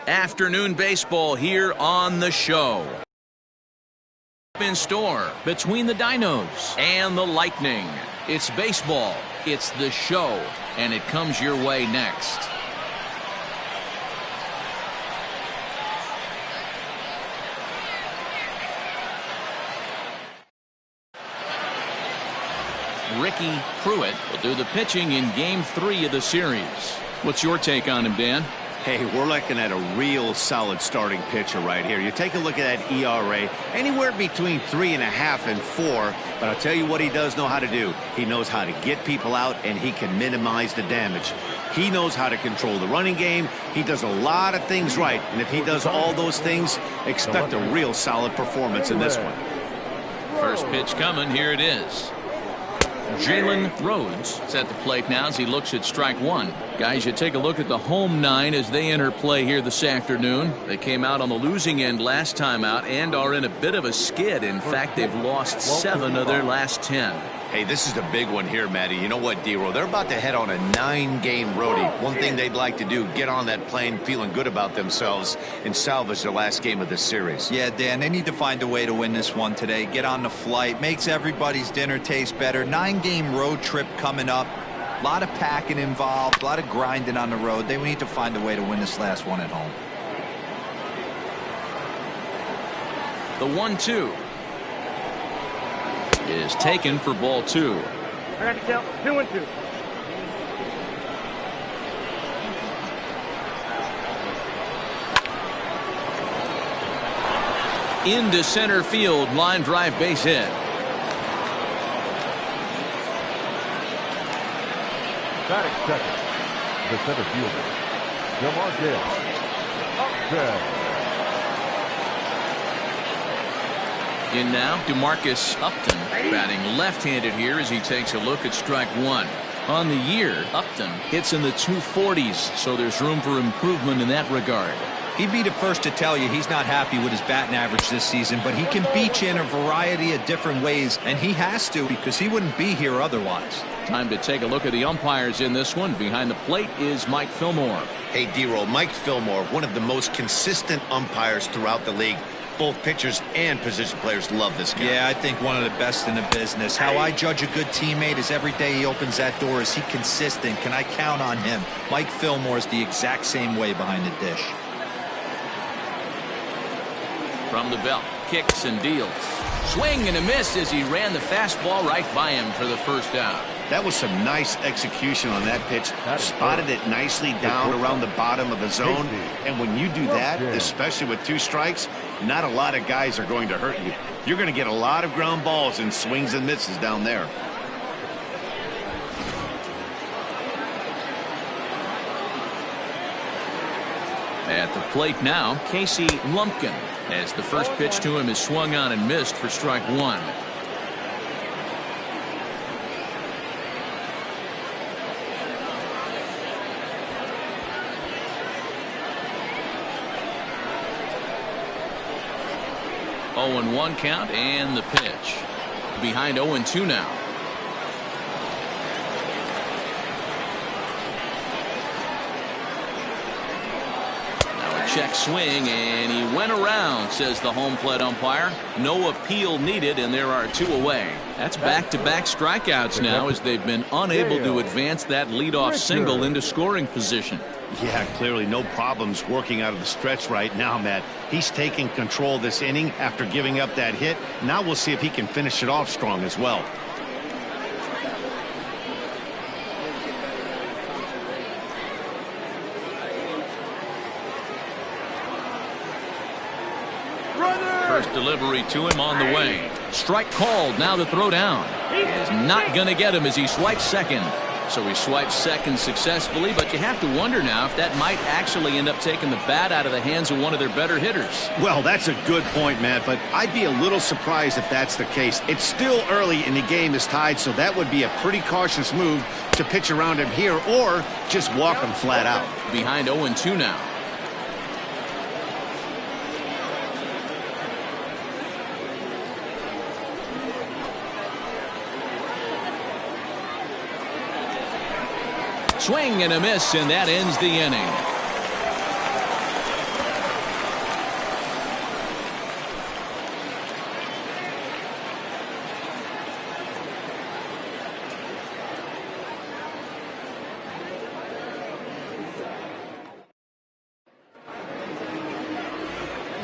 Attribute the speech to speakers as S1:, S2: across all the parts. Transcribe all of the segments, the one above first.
S1: Afternoon baseball here on the show. In store between the Dinos and the Lightning. It's baseball, it's the show, and it comes your way next. Ricky Pruitt will do the pitching in Game 3 of the series. What's your take on him, Dan?
S2: Hey, we're looking at a real solid starting pitcher right here. You take a look at that ERA, anywhere between 3.5 and 4. But I'll tell you what he does know how to do. He knows how to get people out, and he can minimize the damage. He knows how to control the running game. He does a lot of things right. And if he does all those things, expect a real solid performance in this one.
S1: First pitch coming. Here it is. Jalen Rhodes is at the plate now as he looks at strike one. Guys, you take a look at the home nine as they enter play here this afternoon. They came out on the losing end last time out and are in a bit of a skid. In fact, they've lost 7 of their last 10.
S2: Hey, this is the big one here, Matty. You know what, D-Roll? They're about to head on a 9-game roadie. One thing they'd like to do, get on that plane feeling good about themselves and salvage the last game of this series.
S3: Yeah, Dan, they need to find a way to win this one today. Get on the flight. Makes everybody's dinner taste better. 9-game road trip coming up. A lot of packing involved. A lot of grinding on the road. They need to find a way to win this last one at home.
S1: The 1-2. Is taken for ball 2.
S4: I got to count 2-2.
S1: Into center field, line drive, base hit.
S5: Batting second, the center fielder, DeMarcus Upton.
S1: In now, DeMarcus Upton batting left-handed here as he takes a look at strike one. On the year, Upton hits in the 240s, so there's room for improvement in that regard.
S3: He'd be the first to tell you he's not happy with his batting average this season, but he can beat you in a variety of different ways, and he has to because he wouldn't be here otherwise.
S1: Time to take a look at the umpires in this one. Behind the plate is Mike Fillmore.
S2: Hey, D-Roll, Mike Fillmore, one of the most consistent umpires throughout the league. Both pitchers and position players love this guy.
S3: Yeah, I think one of the best in the business. How I judge a good teammate is every day he opens that door. Is he consistent? Can I count on him? Mike Fillmore is the exact same way behind the dish.
S1: From the belt, kicks and deals. Swing and a miss as he ran the fastball right by him for the first out.
S2: That was some nice execution on that pitch. Spotted it nicely down around the bottom of the zone. And when you do that, especially with 2 strikes, not a lot of guys are going to hurt you. You're going to get a lot of ground balls and swings and misses down there.
S1: At the plate now, Casey Lumpkin, as the first pitch to him is swung on and missed for strike one. Oh, 0-1 count and the pitch. Behind 0-2 now. Check swing, and he went around, says the home plate umpire. No appeal needed, and there are 2 away. That's back-to-back strikeouts now as they've been unable to advance that leadoff single into scoring position.
S2: Yeah, clearly no problems working out of the stretch right now, Matt. He's taking control this inning after giving up that hit. Now we'll see if he can finish it off strong as well.
S1: First delivery to him on the way. Strike called. Now the throw down. Is not going to get him as he swipes second. So he swipes second successfully, but you have to wonder now if that might actually end up taking the bat out of the hands of one of their better hitters.
S2: Well, that's a good point, Matt, but I'd be a little surprised if that's the case. It's still early and the game is tied, so that would be a pretty cautious move to pitch around him here or just walk him flat out.
S1: Behind 0-2 now. Swing and a miss, and that ends the inning.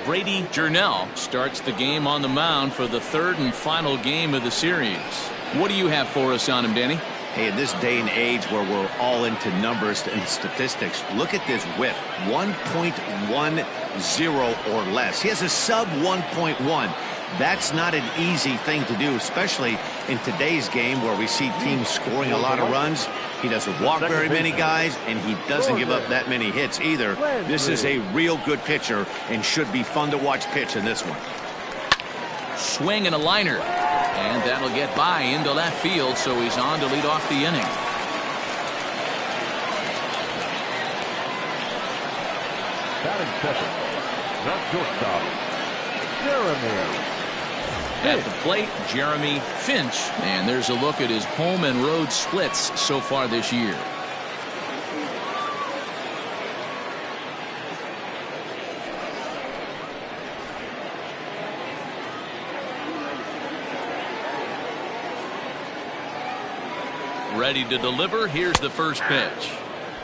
S1: Brady Journell starts the game on the mound for the third and final game of the series. What do you have for us on him, Danny?
S2: Hey, in this day and age where we're all into numbers and statistics, look at this whip. 1.10 or less. He has a sub 1.1. That's not an easy thing to do, especially in today's game where we see teams scoring a lot of runs. He doesn't walk very many guys, and he doesn't give up that many hits either. This is a real good pitcher and should be fun to watch pitch in this one.
S1: Swing and a liner. And that'll get by into left field, so he's on to lead off the inning.
S5: Batting second, the shortstop, Jeremy.
S1: At the plate, Jeremy Finch. And there's a look at his home and road splits so far this year. Ready to deliver. Here's the first pitch.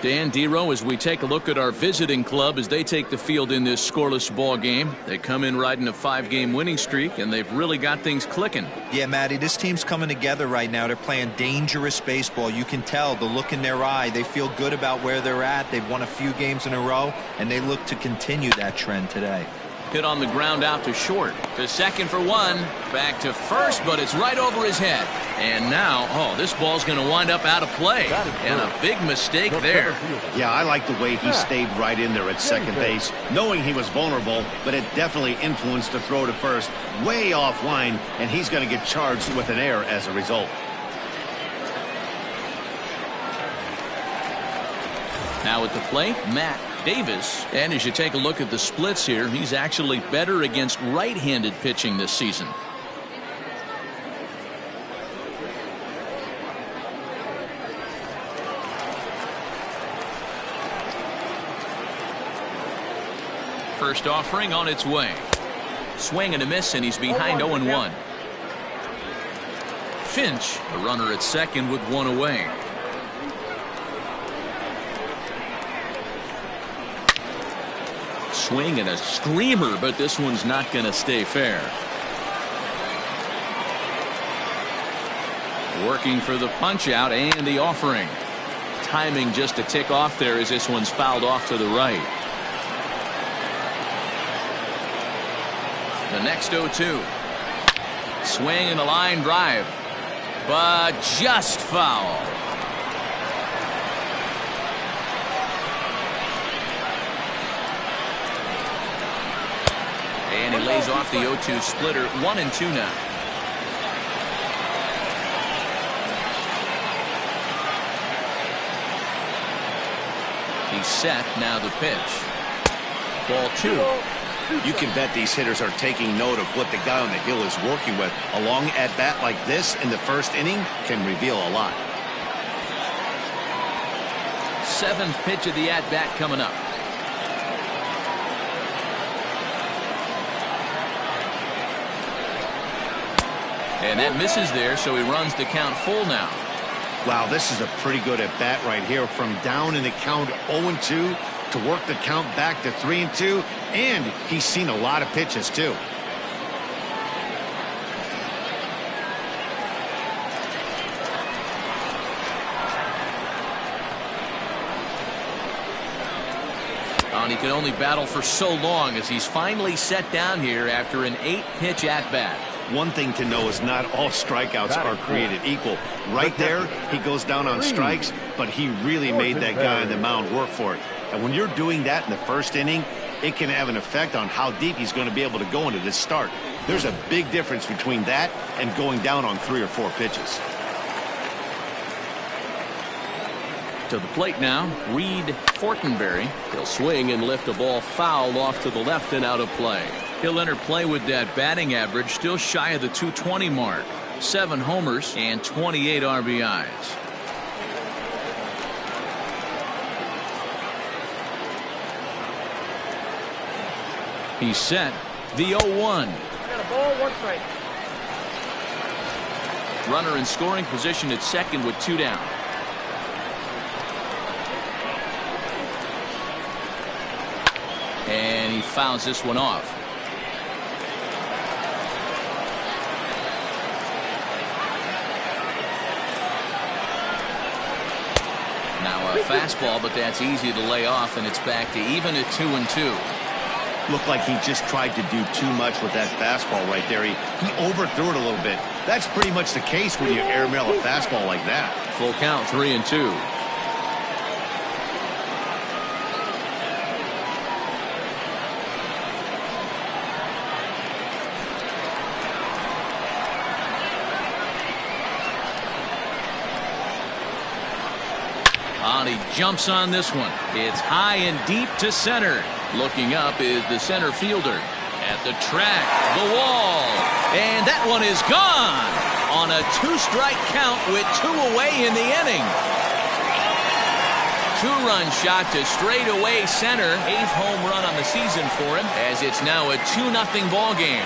S1: Dan Dero, as we take a look at our visiting club as they take the field in this scoreless ball game. They come in riding a 5-game winning streak, and they've really got things clicking.
S3: Yeah, Matty, this team's coming together right now. They're playing dangerous baseball. You can tell the look in their eye. They feel good about where they're at. They've won a few games in a row, and they look to continue that trend today.
S1: Hit on the ground out to short. To second for one. Back to first, but it's right over his head. And now, this ball's going to wind up out of play. And a big mistake there.
S2: Yeah, I like the way he stayed right in there at second base, knowing he was vulnerable, but it definitely influenced the throw to first. Way offline, and he's going to get charged with an error as a result.
S1: Now at the plate, Matt Davis. And as you take a look at the splits here, he's actually better against right-handed pitching this season. First offering on its way. Swing and a miss, and he's behind 0-1. Finch, a runner at second with one away. Swing and a screamer, but this one's not going to stay fair. Working for the punch out and the offering. Timing just a tick off there as this one's fouled off to the right. The next 0-2. Swing and a line drive, but just foul. And he lays off the 0-2 splitter. 1-2 now. He's set. Now the pitch. Ball 2.
S2: You can bet these hitters are taking note of what the guy on the hill is working with. A long at-bat like this in the first inning can reveal a lot.
S1: 7th pitch of the at-bat coming up. And that misses there, so he runs the count full now.
S2: Wow, this is a pretty good at-bat right here. From down in the count 0-2 to work the count back to 3-2, and he's seen a lot of pitches too.
S1: And he could only battle for so long as he's finally set down here after an 8-pitch at-bat.
S2: One thing to know is not all strikeouts are created equal. Right there, he goes down on strikes, but he really made that guy on the mound work for it. And when you're doing that in the first inning, it can have an effect on how deep he's going to be able to go into this start. There's a big difference between that and going down on 3 or 4 pitches.
S1: To the plate now, Reed Fortenberry. He'll swing and lift a ball foul off to the left and out of play. He'll enter play with that batting average still shy of the 220 mark. 7 homers and 28 RBIs. He's set. The 0-1.
S4: Got a ball, 1 strike.
S1: Runner in scoring position at second with 2 down. And he fouls this one off. fastball, but that's easy to lay off, and it's back to even at 2-2.
S2: Looked like he just tried to do too much with that fastball right there. He overthrew it a little bit. That's pretty much the case when you airmail a fastball like that.
S1: Full count, 3-2. He jumps on this one. It's high and deep to center. Looking up is the center fielder. At the track, the wall. And that one is gone on a 2-strike count with 2 away in the inning. 2-run shot to straightaway center. 8th home run on the season for him, as it's now a 2-0 ball game.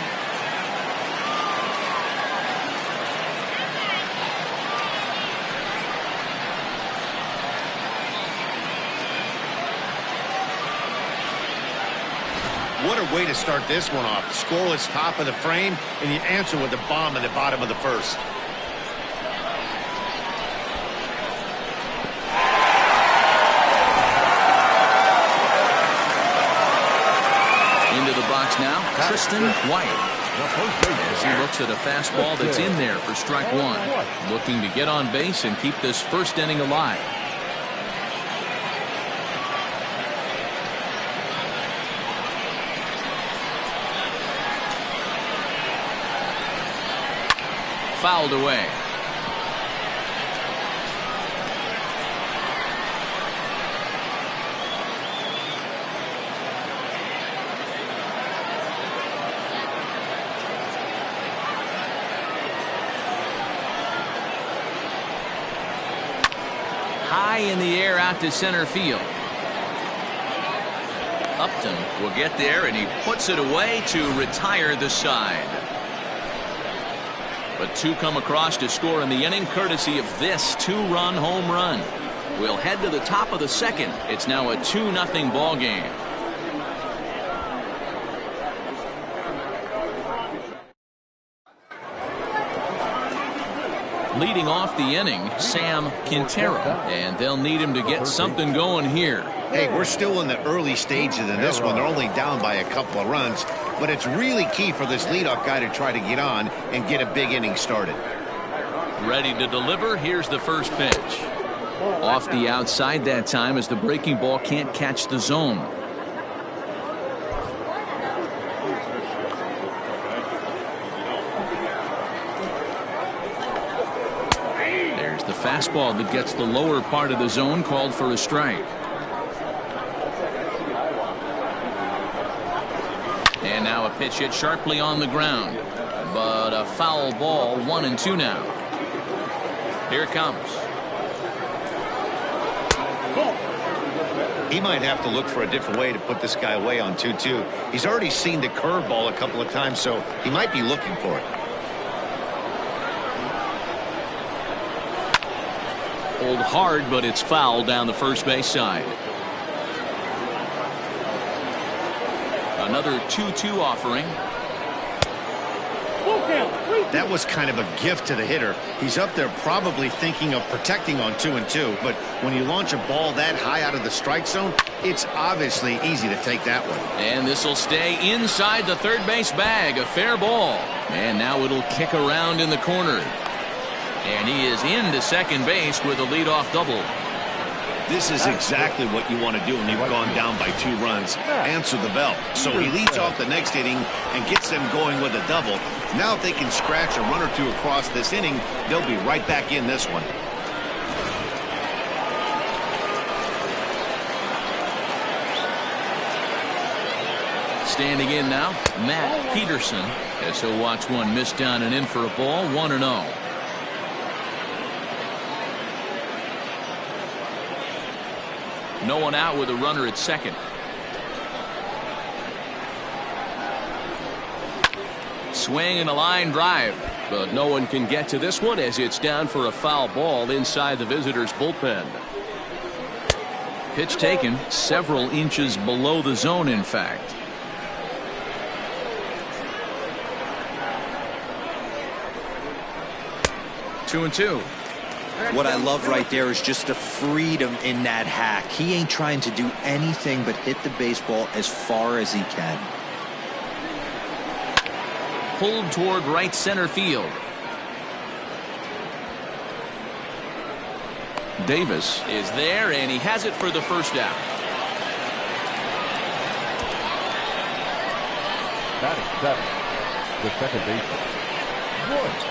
S2: What a way to start this one off. Scoreless top of the frame, and you answer with a bomb in the bottom of the first.
S1: Into the box now, Tristan White. As he looks at a fastball that's in there for strike 1. Looking to get on base and keep this first inning alive. Fouled away. High in the air out to center field. Upton will get there, and he puts it away to retire the side. But 2 come across to score in the inning, courtesy of this 2-run home run. We'll head to the top of the second. It's now a 2-0 ball game. Leading off the inning, Sam Quintero, and they'll need him to get something going here.
S2: Hey, we're still in the early stages of this one. They're only down by a couple of runs, but it's really key for this leadoff guy to try to get on and get a big inning started.
S1: Ready to deliver. Here's the first pitch. Off the outside that time, as the breaking ball can't catch the zone. There's the fastball that gets the lower part of the zone, called for a strike. And now a pitch hit sharply on the ground, but a foul ball. 1-2 now. Here it comes.
S2: He might have to look for a different way to put this guy away on 2-2. He's already seen the curveball a couple of times, so he might be looking for it.
S1: Pulled hard, but it's foul down the first base side. Another 2-2 offering.
S2: That was kind of a gift to the hitter. He's up there probably thinking of protecting on 2-2, but when you launch a ball that high out of the strike zone, it's obviously easy to take that one.
S1: And this will stay inside the third base bag. A fair ball. And now it'll kick around in the corner. And he is into second base with a leadoff double.
S2: This is exactly what you want to do when you've gone down by 2 runs. Answer the bell. So he leads off the next inning and gets them going with a double. Now if they can scratch a run or 2 across this inning, they'll be right back in this one.
S1: Standing in now, Matt Peterson, as he'll watch one miss down and in for a ball. 1-0. No one out with a runner at second. Swing and a line drive, but no one can get to this one as it's down for a foul ball inside the visitors' bullpen. Pitch taken several inches below the zone, in fact. Two and two.
S3: What I love right there is just the freedom in that hack. He ain't trying to do anything but hit the baseball as far as he can.
S1: Pulled toward right center field. Davis is there, and he has it for the first down.
S5: Batting seventh, the second baseman, Royce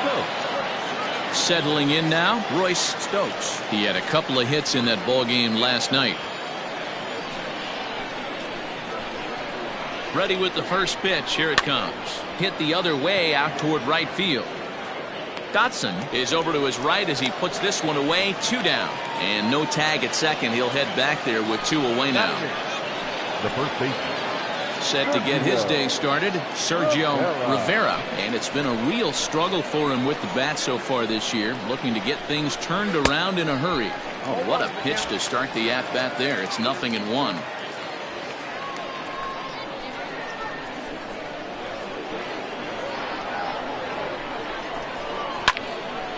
S5: Stokes.
S1: Settling in now, Royce Stokes. He had a couple of hits in that ball game last night. Ready with the first pitch. Here it comes. Hit the other way out toward right field. Dotson is over to his right as he puts this one away. 2 down. And no tag at second. He'll head back there with 2 away now.
S5: The first baseman.
S1: Set to get his day started, Sergio Rivera. And it's been a real struggle for him with the bat so far this year. Looking to get things turned around in a hurry. Oh, what a pitch to start the at-bat there. It's 0-1.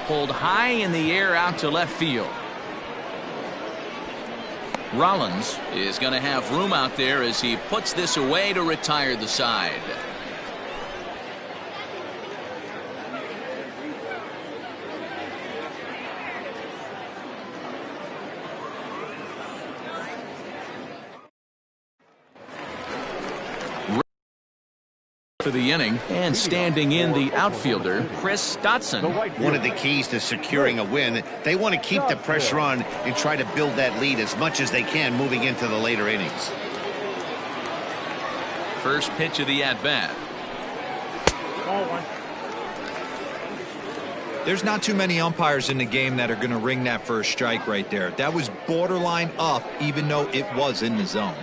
S1: Pulled high in the air out to left field. Rollins is going to have room out there as he puts this away to retire the side. For the inning, and standing in the outfielder, Chris Dotson.
S2: One of the keys to securing a win, they want to keep the pressure on and try to build that lead as much as they can moving into the later innings.
S1: First pitch of the at-bat.
S3: There's not too many umpires in the game that are going to ring that first strike right there. That was borderline up, even though it was in the zone.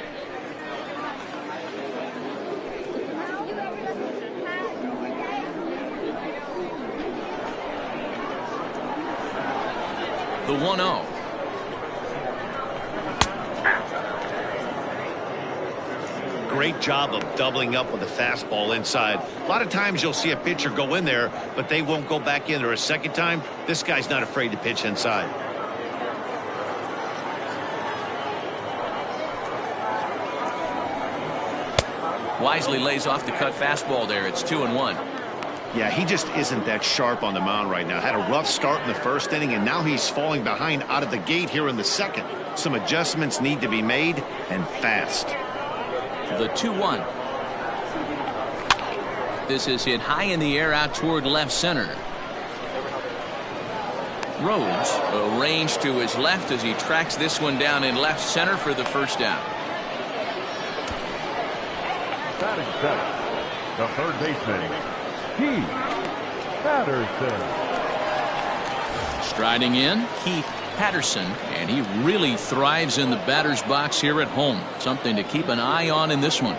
S1: The 1-0.
S2: Great job of doubling up with a fastball inside. A lot of times you'll see a pitcher go in there, but they won't go back in there a second time. This guy's not afraid to pitch inside.
S1: Wisely lays off the cut fastball there. It's 2-1.
S2: Yeah, he just isn't that sharp on the mound right now. Had a rough start in the first inning, and now he's falling behind out of the gate here in the second. Some adjustments need to be made, and fast.
S1: The 2-1. This is hit high in the air out toward left center. Rhodes arranged to his left as he tracks this one down in left center for the first down.
S5: Batting seventh, the third baseman, Keith Patterson.
S1: Striding in, Keith Patterson, and he really thrives in the batter's box here at home. Something to keep an eye on in this one.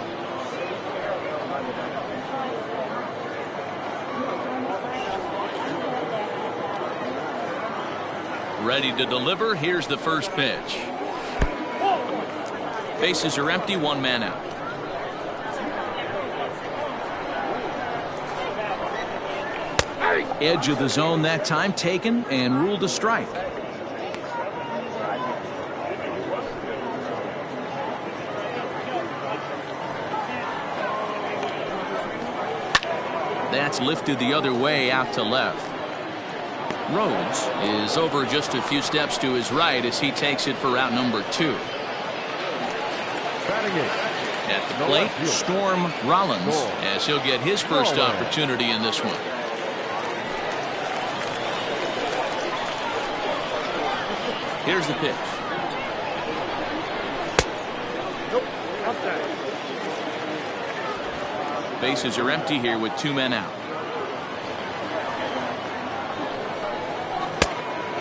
S1: Ready to deliver. Here's the first pitch. Bases are empty, 1 man out. Edge of the zone that time, taken and ruled a strike. That's lifted the other way out to left. Rhodes is over just a few steps to his right as he takes it for out number 2. At the plate, Storm Rollins, as he'll get his first opportunity in this one. Here's the pitch. Bases are empty here with 2 men out.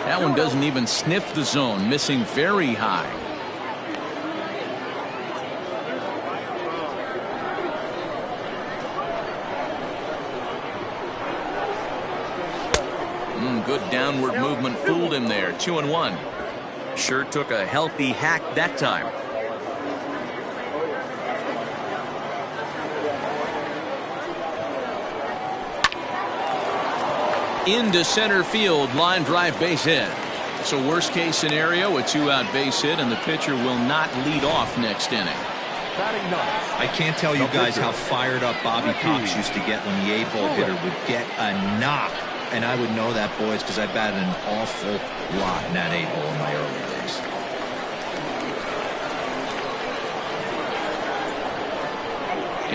S1: That one doesn't even sniff the zone, missing very high. Good downward movement fooled him there. 2-1. Sure took a healthy hack that time. Into center field, line drive, base hit. So worst case scenario, a 2-out base hit, and the pitcher will not lead off next inning.
S3: I can't tell you guys how fired up Bobby Cox used to get when the 8-hole hitter would get a knock. And I would know that, boys, because I batted an awful lot in that 8-hole in my early days.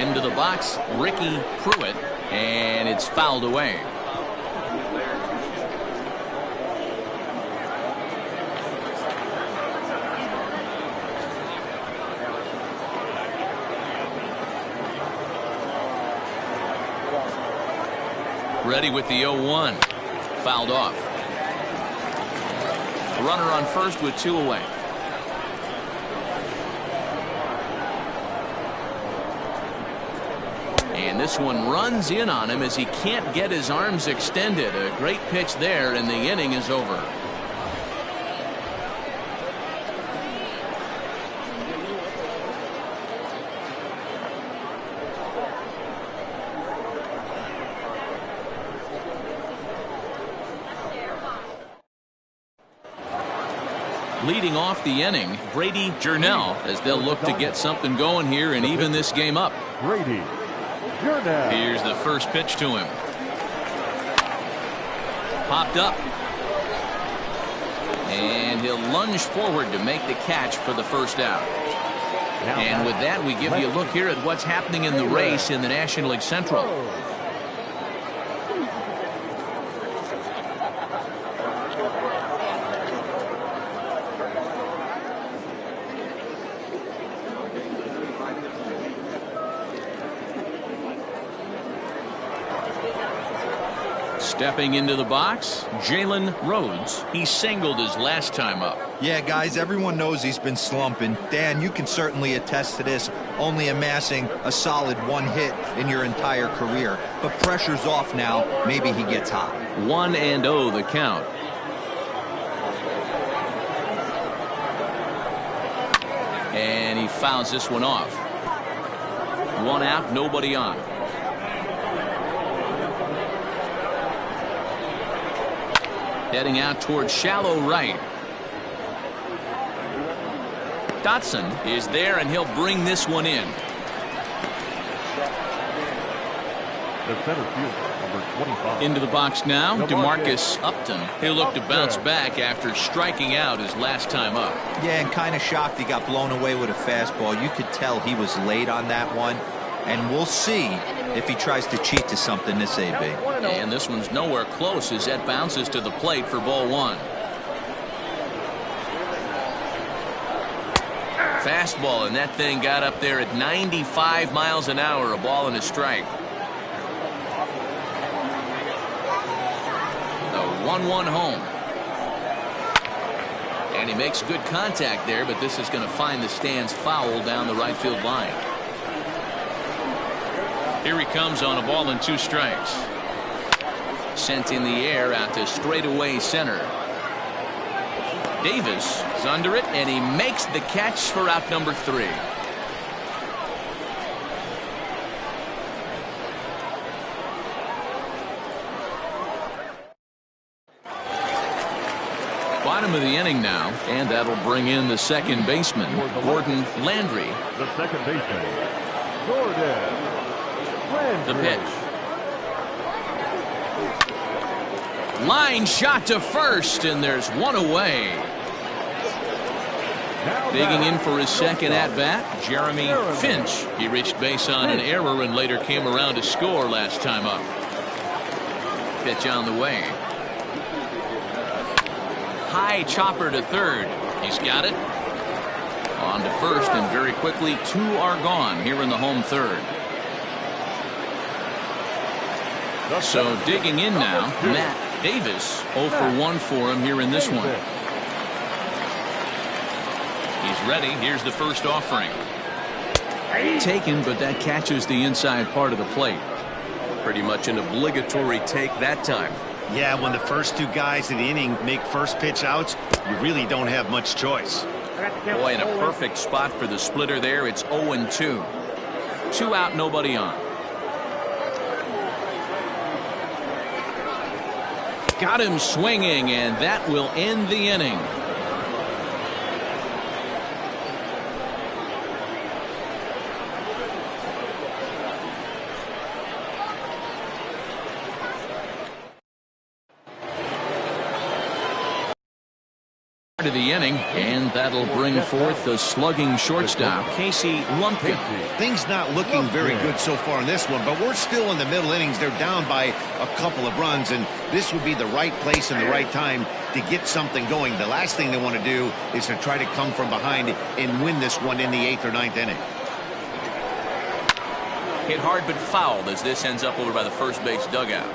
S1: Into the box, Ricky Pruitt, and it's fouled away. Ready with the 0-1. Fouled off. Runner on first with 2 away. And this one runs in on him as he can't get his arms extended. A great pitch there, and the inning is over. Leading off the inning, Brady Journell, as they'll look to get something going here and even this game up.
S5: Brady Journell.
S1: Here's the first pitch to him. Popped up. And he'll lunge forward to make the catch for the first out. And with that, we give you a look here at what's happening in the race in the National League Central. Stepping into the box, Jalen Rhodes. He singled his last time up.
S3: Yeah, guys, everyone knows he's been slumping. Dan, you can certainly attest to this, only amassing a solid 1 hit in your entire career. But pressure's off now. Maybe he gets hot.
S1: 1-0 the count. And he fouls this one off. 1 out, nobody on. Heading out towards shallow right. Dotson is there, and he'll bring this one in.
S5: The center fielder, number 25.
S1: Into the box now, DeMarcus Upton. He'll look to bounce back after striking out his last time up.
S3: Yeah, and kind of shocked he got blown away with a fastball. You could tell he was late on that one. And we'll see if he tries to cheat to something this AB.
S1: And this one's nowhere close as that bounces to the plate for ball 1. Fastball, and that thing got up there at 95 miles an hour, a ball and a strike. The 1-1 home. And he makes good contact there, but this is going to find the stands foul down the right field line. Here he comes on a ball and 2 strikes. Sent in the air out to straightaway center. Davis is under it, and he makes the catch for out number 3. Bottom of the inning now, and that'll bring in the second baseman, Gordon Landry.
S5: The second baseman, Gordon.
S1: The pitch. Line shot to first, and there's 1 away. Digging in for his second at-bat, Jeremy Finch. He reached base on an error and later came around to score last time up. Pitch on the way. High chopper to third. He's got it. On to first, and very quickly 2 are gone here in the home third. So digging in now, Matt Davis. 0 for 1 for him here in this one. He's ready. Here's the first offering. Taken, but that catches the inside part of the plate. Pretty much an obligatory take that time.
S2: Yeah, when the first 2 guys in the inning make first pitch outs, you really don't have much choice.
S1: Boy, in a perfect spot for the splitter there. It's 0-2. 2 out, nobody on. got him swinging, and that will end the inning. To the inning, and that'll bring forth the slugging shortstop, Casey Lumpkin.
S2: Things not looking very good so far in this one, but we're still in the middle innings. They're down by a couple of runs, and this would be the right place and the right time to get something going. The last thing they want to do is to try to come from behind and win this one in the 8th or 9th inning.
S1: Hit hard but fouled as this ends up over by the first base dugout.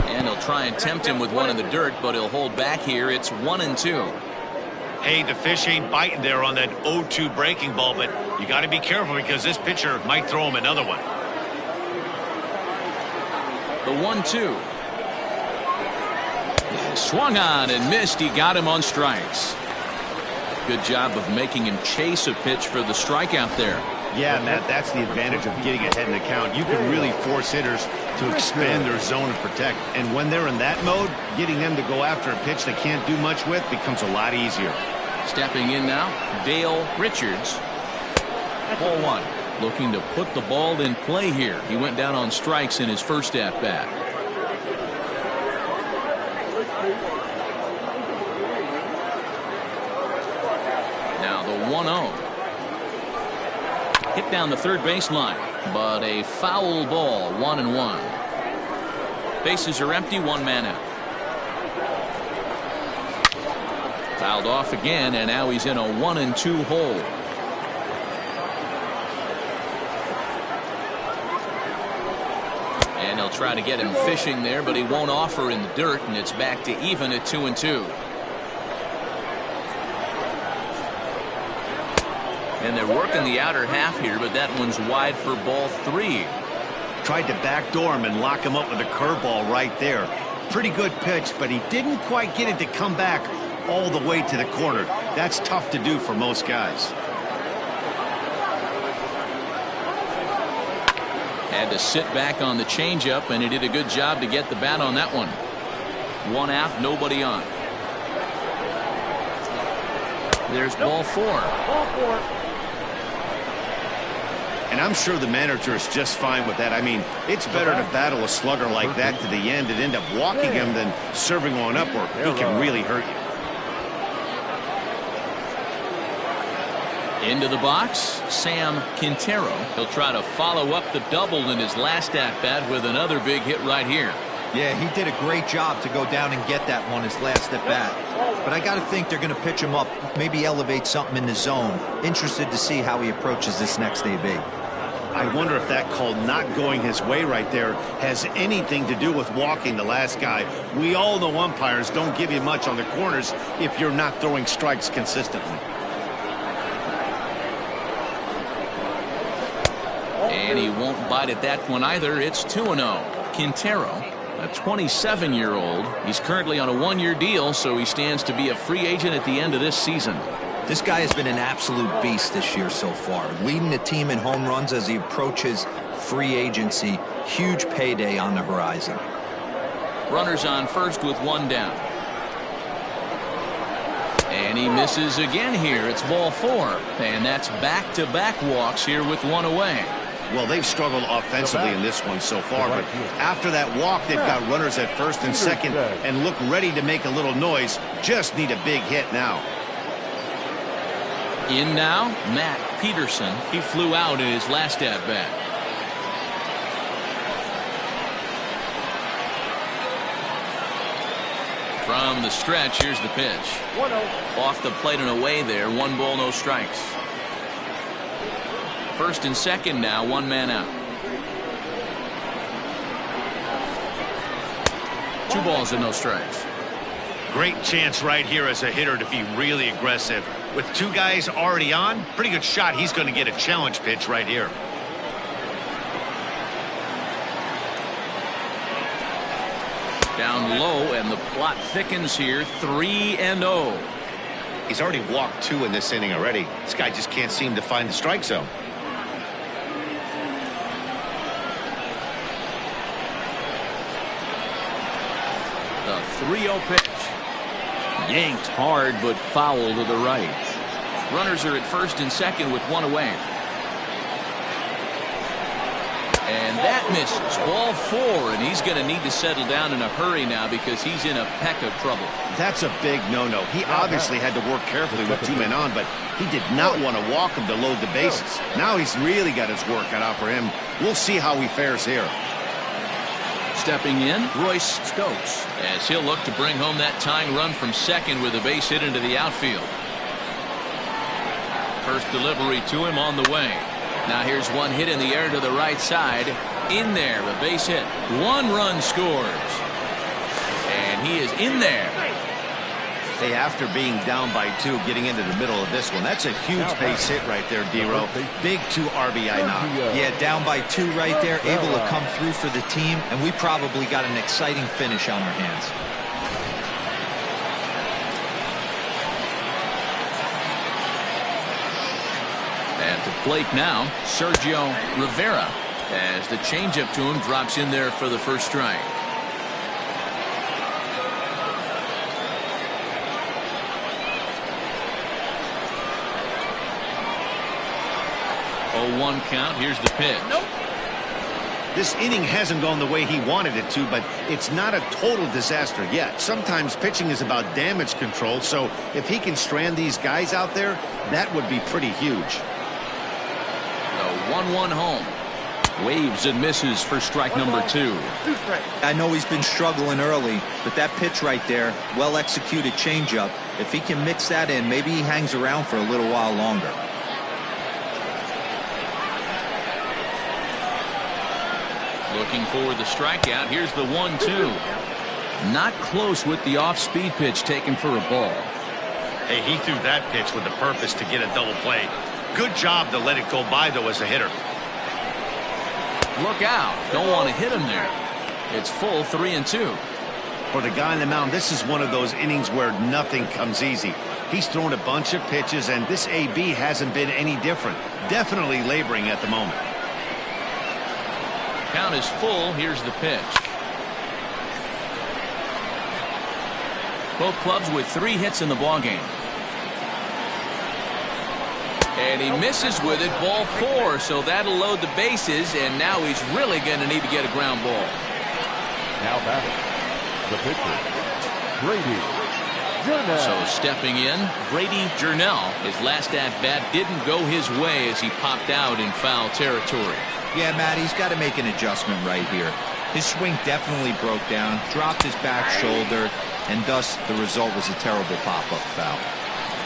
S1: And he'll try and tempt him with one in the dirt, but he'll hold back here. It's 1-2.
S2: Hey, the fish ain't biting there on that 0-2 breaking ball, but you got to be careful because this pitcher might throw him another one.
S1: The 1-2. Swung on and missed. He got him on strikes. Good job of making him chase a pitch for the strikeout there.
S2: Yeah, Matt, that's the advantage of getting ahead in the count. You can really force hitters to expand their zone and protect. And when they're in that mode, getting them to go after a pitch they can't do much with becomes a lot easier.
S1: Stepping in now, Dale Richards. Ball one. Looking to put the ball in play here. He went down on strikes in his first at-bat. Now the 1-0. Hit down the third baseline, but a foul ball, 1-1. Bases are empty, one man out. Fouled off again, and now he's in a 1-2 hole. And he'll try to get him fishing there, but he won't offer in the dirt, and it's back to even at 2-2. And they're working the outer half here, but that one's wide for ball 3.
S2: Tried to backdoor him and lock him up with a curveball right there. Pretty good pitch, but he didn't quite get it to come back all the way to the corner. That's tough to do for most guys.
S1: Had to sit back on the changeup, and he did a good job to get the bat on that one. One out, nobody on. There's ball 4.
S4: Ball 4.
S2: And I'm sure the manager is just fine with that. I mean, it's better to battle a slugger like that to the end and end up walking him than serving one up, or he can really hurt you.
S1: Into the box, Sam Quintero. He'll try to follow up the double in his last at-bat with another big hit right here.
S3: Yeah, he did a great job to go down and get that one his last at bat. But I got to think they're going to pitch him up, maybe elevate something in the zone. Interested to see how he approaches this next AB.
S2: I wonder if that call not going his way right there has anything to do with walking the last guy. We all know umpires don't give you much on the corners if you're not throwing strikes consistently.
S1: And he won't bite at that one either. It's 2-0. Quintero, a 27-year-old. He's currently on a 1-year deal, so he stands to be a free agent at the end of this season.
S3: This guy has been an absolute beast this year so far, leading the team in home runs as he approaches free agency. Huge payday on the horizon.
S1: Runners on first with one down. And he misses again here. It's ball 4. And that's back-to-back walks here with one away.
S2: Well, they've struggled offensively in this one so far, but after that walk, they've got runners at first and second and look ready to make a little noise. Just need a big hit now.
S1: In now, Matt Peterson. He flew out in his last at-bat. From the stretch, here's the pitch.
S4: 1-0.
S1: Off the plate and away there. 1 ball, no strikes. First and second now, one man out. 2 balls and no strikes.
S2: Great chance right here as a hitter to be really aggressive. With 2 guys already on, pretty good shot. He's going to get a challenge pitch right here.
S1: Down low, and the plot thickens here. 3-0.
S2: He's already walked 2 in this inning already. This guy just can't seem to find the strike zone.
S1: 3-0 pitch. Yanked hard, but foul to the right. Runners are at first and second with one away. And that misses. Ball 4, and he's going to need to settle down in a hurry now because he's in a peck of trouble.
S2: That's a big no-no. He obviously had to work carefully with 2 men on, but he did not want to walk him to load the bases. Now he's really got his work cut out for him. We'll see how he fares here.
S1: Stepping in, Royce Stokes, as he'll look to bring home that tying run from second with a base hit into the outfield. First delivery to him on the way. Now here's one hit in the air to the right side. In there, a base hit. 1 run scores. And he is in there.
S2: Hey, after being down by 2, getting into the middle of this one, that's a huge base hit right there, D-Row. Big 2 RBI knock.
S3: Yeah, down by 2 right there, able to come through for the team, and we probably got an exciting finish on our hands.
S1: At the plate now, Sergio Rivera, as the changeup to him drops in there for the first strike. 0-1 count. Here's the pitch.
S2: Nope. This inning hasn't gone the way he wanted it to, but it's not a total disaster yet. Sometimes pitching is about damage control, so if he can strand these guys out there, that would be pretty huge.
S1: The 1-1 home. Waves and misses for strike number 2.
S3: I know he's been struggling early, but that pitch right there, well executed changeup. If he can mix that in, maybe he hangs around for a little while longer.
S1: Looking for the strikeout. Here's the 1-2. Not close with the off-speed pitch taken for a ball.
S2: Hey, he threw that pitch with the purpose to get a double play. Good job to let it go by, though, as a hitter.
S1: Look out. Don't want to hit him there. It's full 3-2.
S2: For the guy on the mound, this is one of those innings where nothing comes easy. He's thrown a bunch of pitches, and this AB hasn't been any different. Definitely laboring at the moment.
S1: Count is full. Here's the pitch. Both clubs with 3 hits in the ballgame. And he misses with it. Ball 4. So that'll load the bases. And now he's really going to need to get a ground ball.
S5: Now batting, the pitcher, Brady Journell.
S1: So stepping in, Brady Journell. His last at-bat didn't go his way as he popped out in foul territory.
S3: Yeah, Matt, he's got to make an adjustment right here. His swing definitely broke down, dropped his back shoulder, and thus the result was a terrible pop-up foul.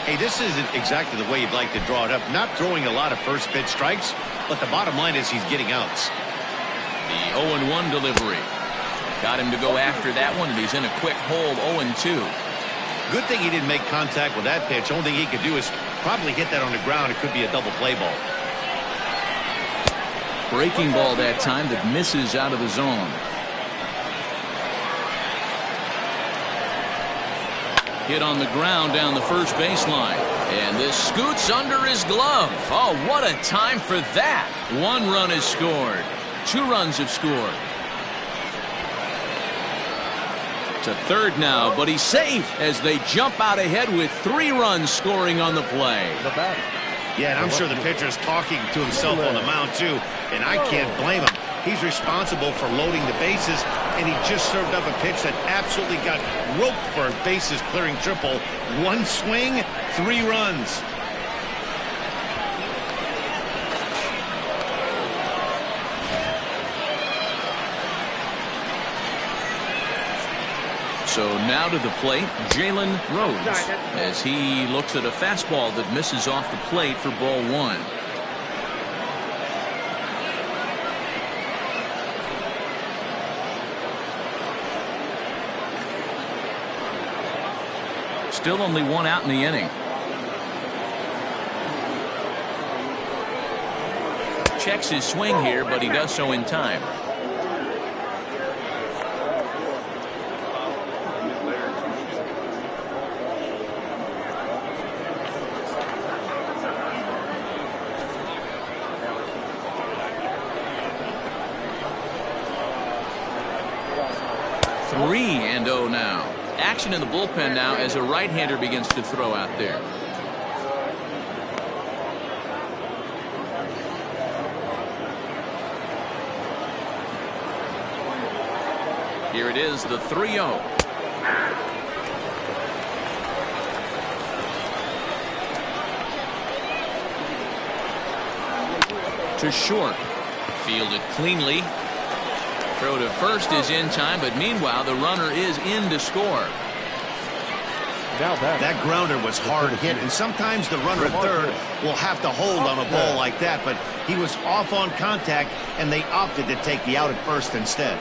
S2: Hey, this isn't exactly the way you'd like to draw it up. Not throwing a lot of first pitch strikes, but the bottom line is he's getting outs.
S1: The 0-1 delivery. Got him to go after that one, and he's in a quick hold 0-2.
S2: Good thing he didn't make contact with that pitch. Only thing he could do is probably hit that on the ground. It could be a double play ball.
S1: Breaking ball that time that misses out of the zone. Hit on the ground down the first baseline. And this scoots under his glove. Oh, what a time for that. 1 run is scored. 2 runs have scored. To third now, but he's safe as they jump out ahead with 3 runs scoring on the play.
S5: The bat.
S2: Yeah, and I'm sure the pitcher's talking to himself on the mound, too. And I can't blame him. He's responsible for loading the bases, and he just served up a pitch that absolutely got roped for a bases-clearing triple. 1 swing, 3 runs.
S1: So now to the plate, Jalen Rhodes, as he looks at a fastball that misses off the plate for ball 1. Still only 1 out in the inning. Checks his swing here, but he does so in time. Three and 0 now. Action in the bullpen now as a right-hander begins to throw out there. Here it is, the 3-0. To short. Fielded cleanly. Throw to first is in time, but meanwhile the runner is in to score.
S2: That grounder was hard hit, and sometimes the runner at third will have to hold on a ball like that, but he was off on contact, and they opted to take the out at first instead.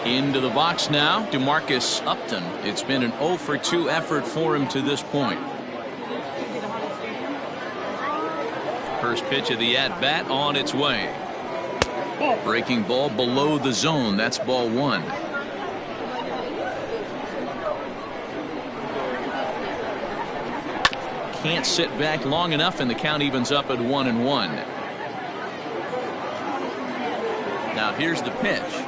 S1: Into the box now, DeMarcus Upton. It's been an 0-for-2 effort for him to this point. First pitch of the at-bat on its way. Breaking ball below the zone. That's ball one. Can't sit back long enough, and the count evens up at 1-1. Now here's the pitch.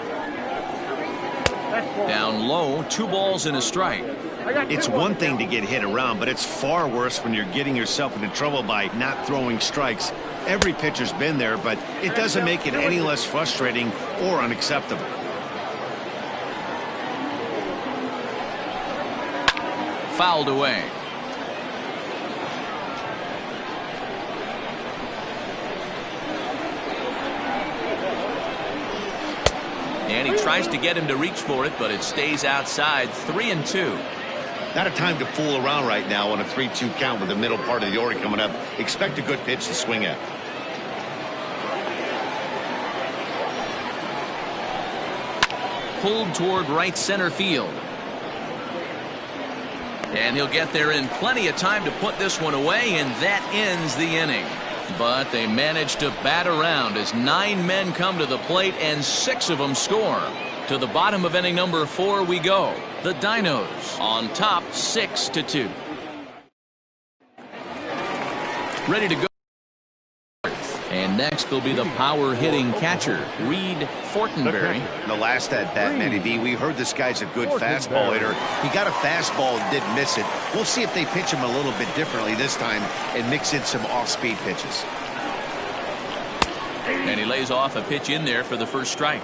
S1: Down low, 2 balls and a strike.
S2: It's one thing to get hit around, but it's far worse when you're getting yourself into trouble by not throwing strikes. Every pitcher's been there, but it doesn't make it any less frustrating or unacceptable.
S1: Fouled away. And he tries to get him to reach for it, but it stays outside. 3-2.
S2: Not a time to fool around right now on a 3-2 count with the middle part of the order coming up. Expect a good pitch to swing at.
S1: Pulled toward right center field. And he'll get there in plenty of time to put this one away, and that ends the inning. But they managed to bat around as 9 men come to the plate and 6 of them score. To the bottom of inning number 4 we go. The Dinos on top 6-2. Ready to go. And next will be the power hitting catcher, Reed Fortenberry.
S2: The last at bat, Matty V, we heard this guy's a good fastball hitter. He got a fastball and didn't miss it. We'll see if they pitch him a little bit differently this time and mix in some off-speed pitches.
S1: And he lays off a pitch in there for the first strike.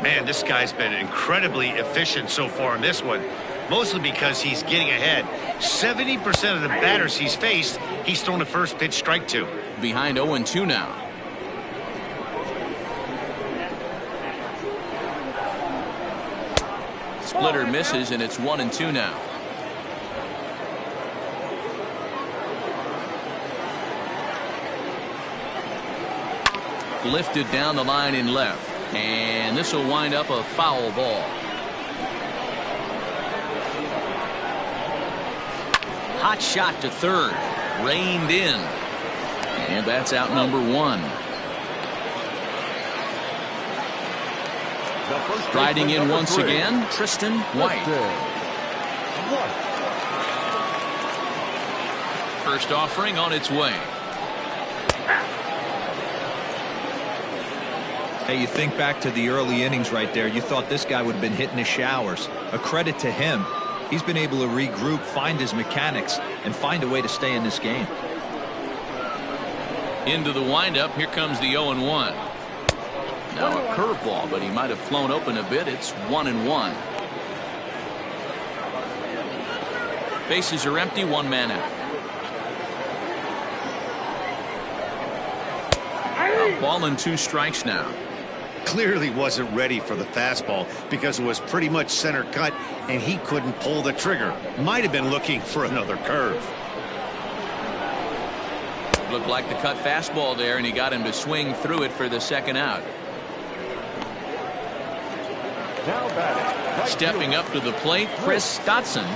S6: Man, this guy's been incredibly efficient so far in this one, mostly because he's getting ahead. 70% of the batters he's faced, he's thrown the first pitch strike to.
S1: Behind 0-2 now. Splitter misses, and it's 1-2 now. Lifted down the line in left. And this will wind up a foul ball. Hot shot to third. Reined in. And that's out number 1. Riding in once again, Tristan White. First offering on its way.
S3: Hey, you think back to the early innings right there. You thought this guy would have been hitting the showers. A credit to him. He's been able to regroup, find his mechanics, and find a way to stay in this game.
S1: Into the windup. Here comes the 0-1. Now a curveball, but he might have flown open a bit. It's 1-1. Bases are empty. 1 man out. A ball and 2 strikes now.
S2: Clearly wasn't ready for the fastball because it was pretty much center cut and he couldn't pull the trigger. Might have been looking for another curve.
S1: Looked like the cut fastball there, and he got him to swing through it for the second out. Stepping up to the plate, Chris Dotson.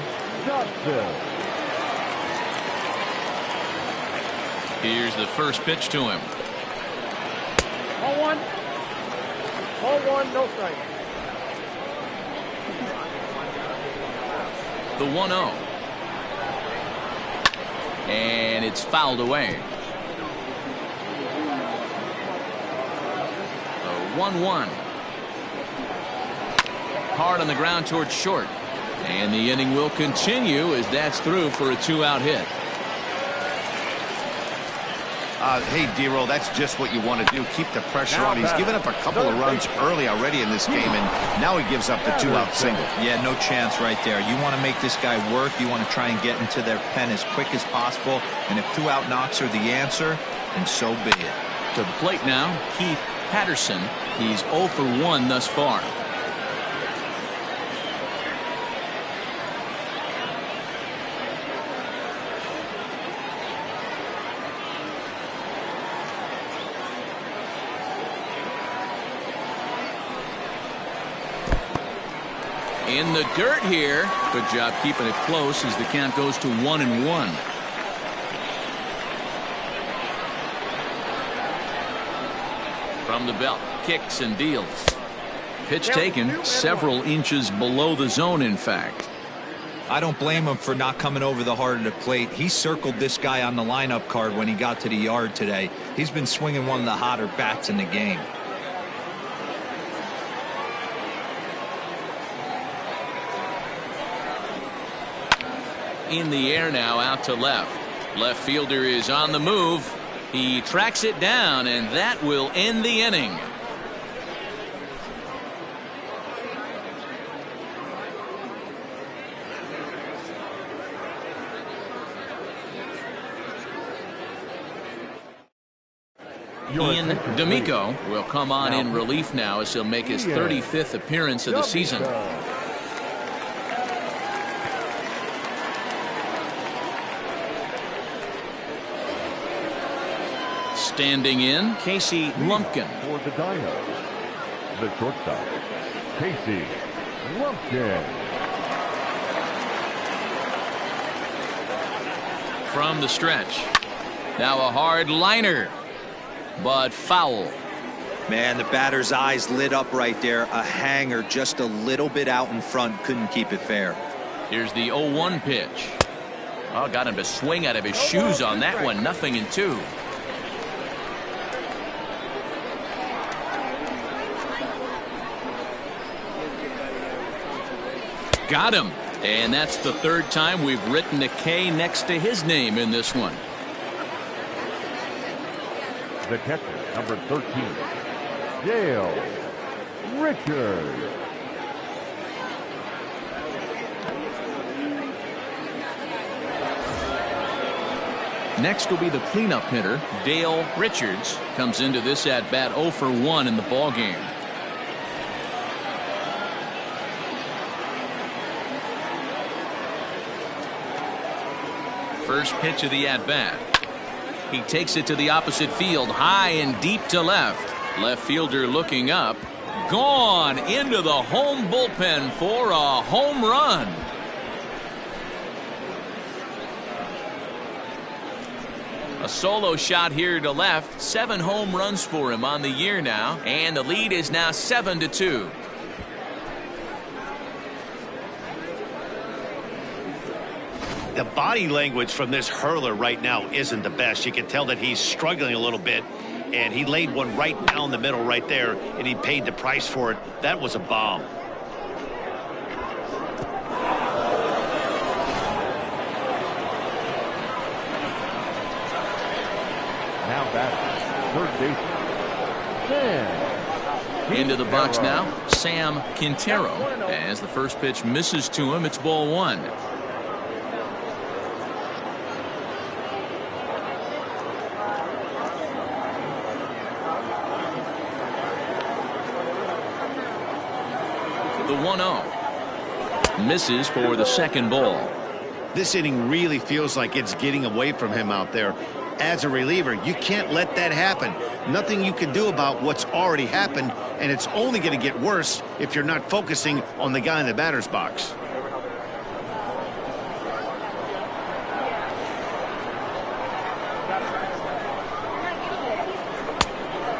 S1: Here's the first pitch to him.
S4: 0-1. 0-1, no strike.
S1: The 1-0. and it's fouled away. 1-1. Hard on the ground towards short. And the inning will continue as that's through for a 2-out hit.
S2: Hey, D-Roll, that's just what you want to do. Keep the pressure on. He's given up a couple of runs early already in this game, and now he gives up the 2-out single.
S3: Yeah, no chance right there. You want to make this guy work. You want to try and get into their pen as quick as possible. And if 2-out knocks are the answer, then so be it.
S1: To the plate now, Keith Patterson. He's 0 for 1 thus far. In the dirt here. Good job keeping it close as the count goes to 1-1. From the belt, kicks and deals. Pitch taken several inches below the zone, in fact.
S3: I don't blame him for not coming over the heart of the plate. He circled this guy on the lineup card when he got to the yard today. He's been swinging one of the hotter bats in the game.
S1: In the air now, out to left. Left fielder is on the move. He tracks it down, and that will end the inning. Ian D'Amico will come on in relief now as he'll make his 35th appearance of the season. Standing in, Casey Lumpkin.
S5: For the Dinos, the shortstop, Casey Lumpkin.
S1: From the stretch. Now a hard liner, but foul.
S3: Man, the batter's eyes lit up right there. A hanger just a little bit out in front. Couldn't keep it fair.
S1: Here's the 0-1 pitch. Oh, got him to swing out of his shoes on that one. 0-2. Got him. And that's the third time we've written a K next to his name in this one.
S5: The catcher, number 13, Darell Richards.
S1: Next will be the cleanup hitter, Darell Richards. Comes into this at bat 0 for 1 in the ball game. First pitch of the at-bat. He takes it to the opposite field, high and deep to left. Left fielder looking up. Gone into the home bullpen for a home run. A solo shot here to left. 7 home runs for him on the year now, and the lead is now 7-2.
S6: The body language from this hurler right now isn't the best. You can tell that he's struggling a little bit, and he laid one right down the middle right there, and he paid the price for it. That was a bomb.
S5: Now batting, third baseman, Sam
S1: Into the box
S5: Quintero.
S1: now, Sam Quintero. As the first pitch misses to him, it's ball 1. The 1-0. Misses for the second ball.
S2: This inning really feels like it's getting away from him out there. As a reliever, you can't let that happen. Nothing you can do about what's already happened, and it's only going to get worse if you're not focusing on the guy in the batter's box.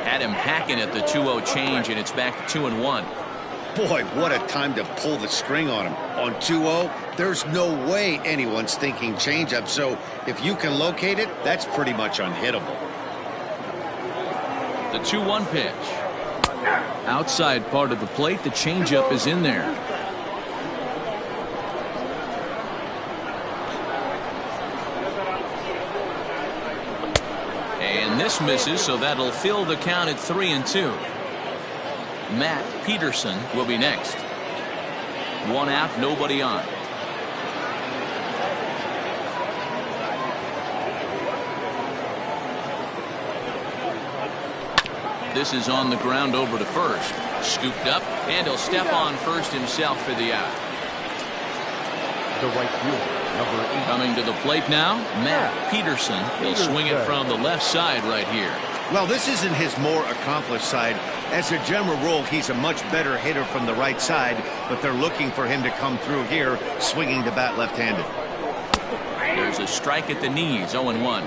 S1: Had him hacking at the 2-0 change, and it's back to 2-1.
S2: Boy, what a time to pull the string on him. On 2-0, there's no way anyone's thinking changeup. So if you can locate it, that's pretty much unhittable.
S1: The 2-1 pitch. Outside part of the plate, the changeup is in there. And this misses, so that'll fill the count at 3-2. Matt Peterson will be next. 1 out, nobody on. This is on the ground over to first. Scooped up, and he'll step on first himself for the out.
S5: The right fielder, number 8.
S1: Coming to the plate now, Matt Peterson. He'll swing it from the left side right here.
S2: Well, this isn't his more accomplished side. As a general rule, he's a much better hitter from the right side, but they're looking for him to come through here, swinging the bat left-handed.
S1: There's a strike at the knees, 0-1.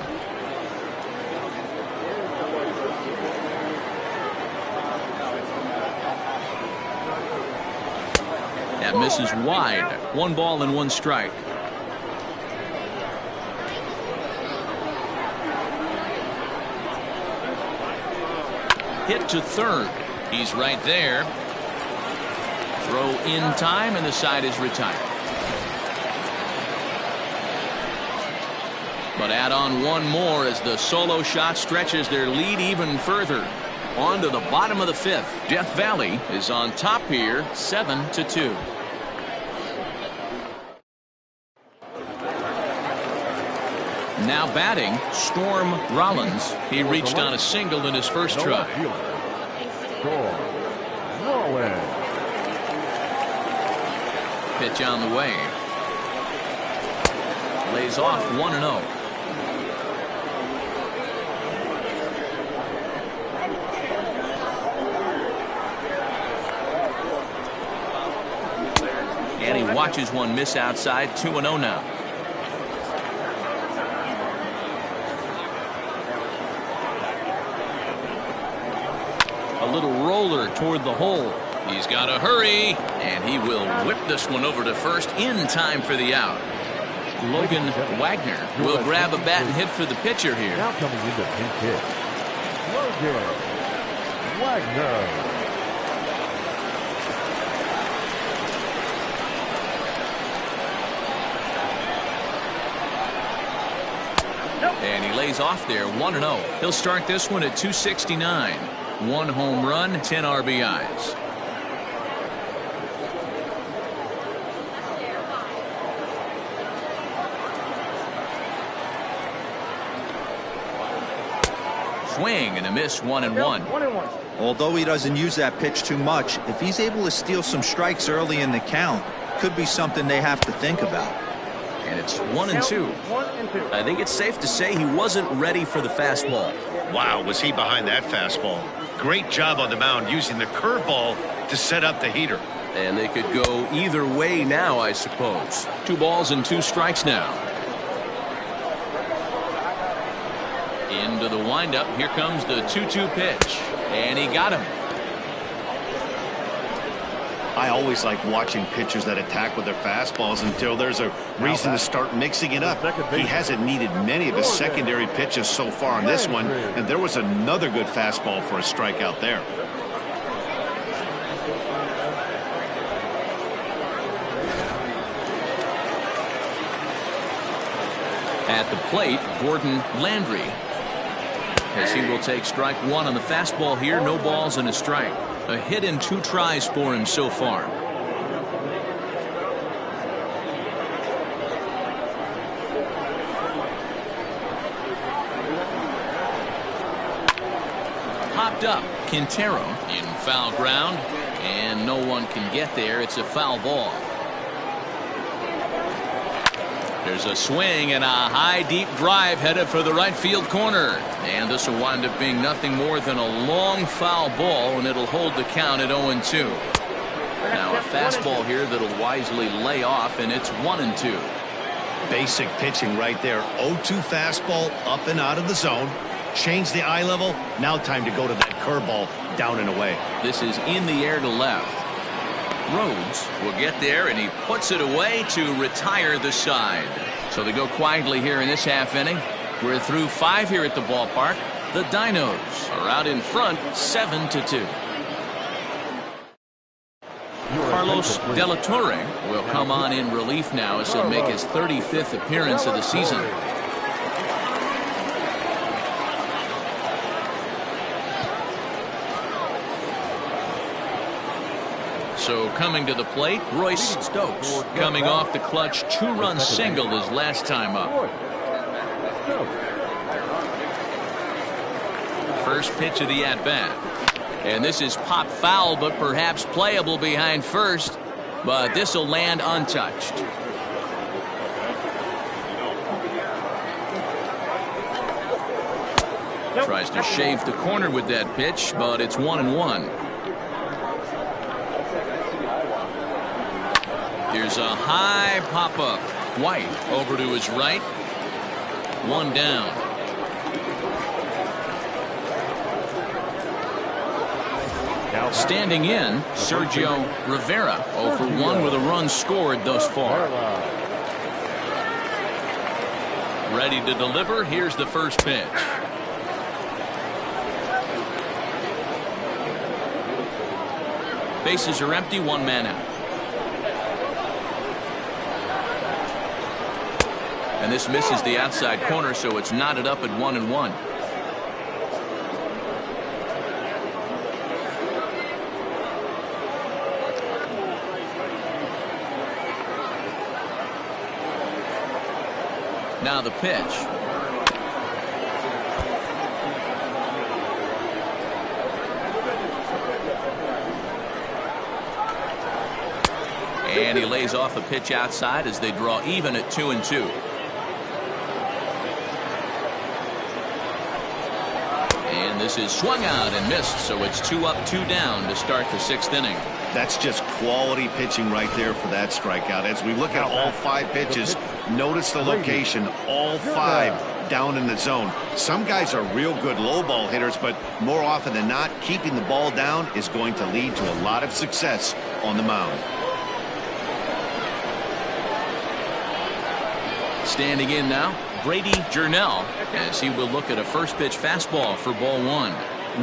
S1: That misses wide. 1 ball and 1 strike. Hit to third. He's right there. Throw in time, and the side is retired. But add on 1 more as the solo shot stretches their lead even further. On to the bottom of the 5th. Death Valley is on top here, 7-2. Now batting, Storm Rollins. He reached on a single in his first try.
S5: Storm Rollins.
S1: Pitch on the way. Lays off 1-0. And he watches one miss outside. 2-0 now. A little roller toward the hole. He's got to hurry, and he will whip this one over to first in time for the out. Logan Wagner will grab a bat and hit for the pitcher here.
S5: Now coming into pinch hit, Logan Wagner.
S1: And he lays off there, 1-0. He'll start this one at 269. 1 home run, 10 RBIs. Swing and a miss, 1-1.
S3: Although he doesn't use that pitch too much, if he's able to steal some strikes early in the count, could be something they have to think about.
S1: And it's 1-2. I think it's safe to say he wasn't ready for the fastball.
S6: Wow, was he behind that fastball. Great job on the mound using the curveball to set up the heater.
S1: And they could go either way now, I suppose. 2 balls and 2 strikes now. Into the windup. Here comes the 2-2 pitch. And he got him.
S2: I always like watching pitchers that attack with their fastballs until there's a reason to start mixing it up. He hasn't needed many of his secondary pitches so far on this one, and there was another good fastball for a strikeout there.
S1: At the plate, Gordon Landry, as he will take strike 1 on the fastball here. No balls and a strike. A hit in 2 tries for him so far. Popped up. Quintero in foul ground, and no one can get there. It's a foul ball. There's a swing and a high deep drive headed for the right field corner, and this will wind up being nothing more than a long foul ball, and it'll hold the count at 0-2. Now a fastball here that'll wisely lay off, and it's 1-2.
S2: Basic pitching right there. 0-2 fastball up and out of the zone. Change the eye level. Now time to go to that curveball down and away.
S1: This is in the air to left. Rhodes will get there, and he puts it away to retire the side. So they go quietly here in this half inning. We're through 5 here at the ballpark. The Dinos are out in front 7-2. Carlos De La Torre will come on in relief now as he'll make his 35th appearance of the season. So coming to the plate, Royce Stokes, coming off the clutch 2-run single his last time up. First pitch of the at-bat. And this is pop foul, but perhaps playable behind first. But this will land untouched. Tries to shave the corner with that pitch, but it's 1-1. Here's a high pop-up. White over to his right. 1 down. Standing in, Sergio Rivera, 0 for 1 with a run scored thus far. Ready to deliver. Here's the first pitch. Bases are empty, 1 man out. And this misses the outside corner, so it's knotted up at 1-1. Now the pitch. And he lays off a pitch outside as they draw even at 2-2. And this is swung out and missed, so it's 2 up, 2 down to start the 6th inning.
S2: That's just quality pitching right there for that strikeout. As we look at all 5 pitches, notice the location, all 5 down in the zone. Some guys are real good low ball hitters, but more often than not, keeping the ball down is going to lead to a lot of success on the mound.
S1: Standing in now, Brady Journell, as he will look at a first pitch fastball for ball 1.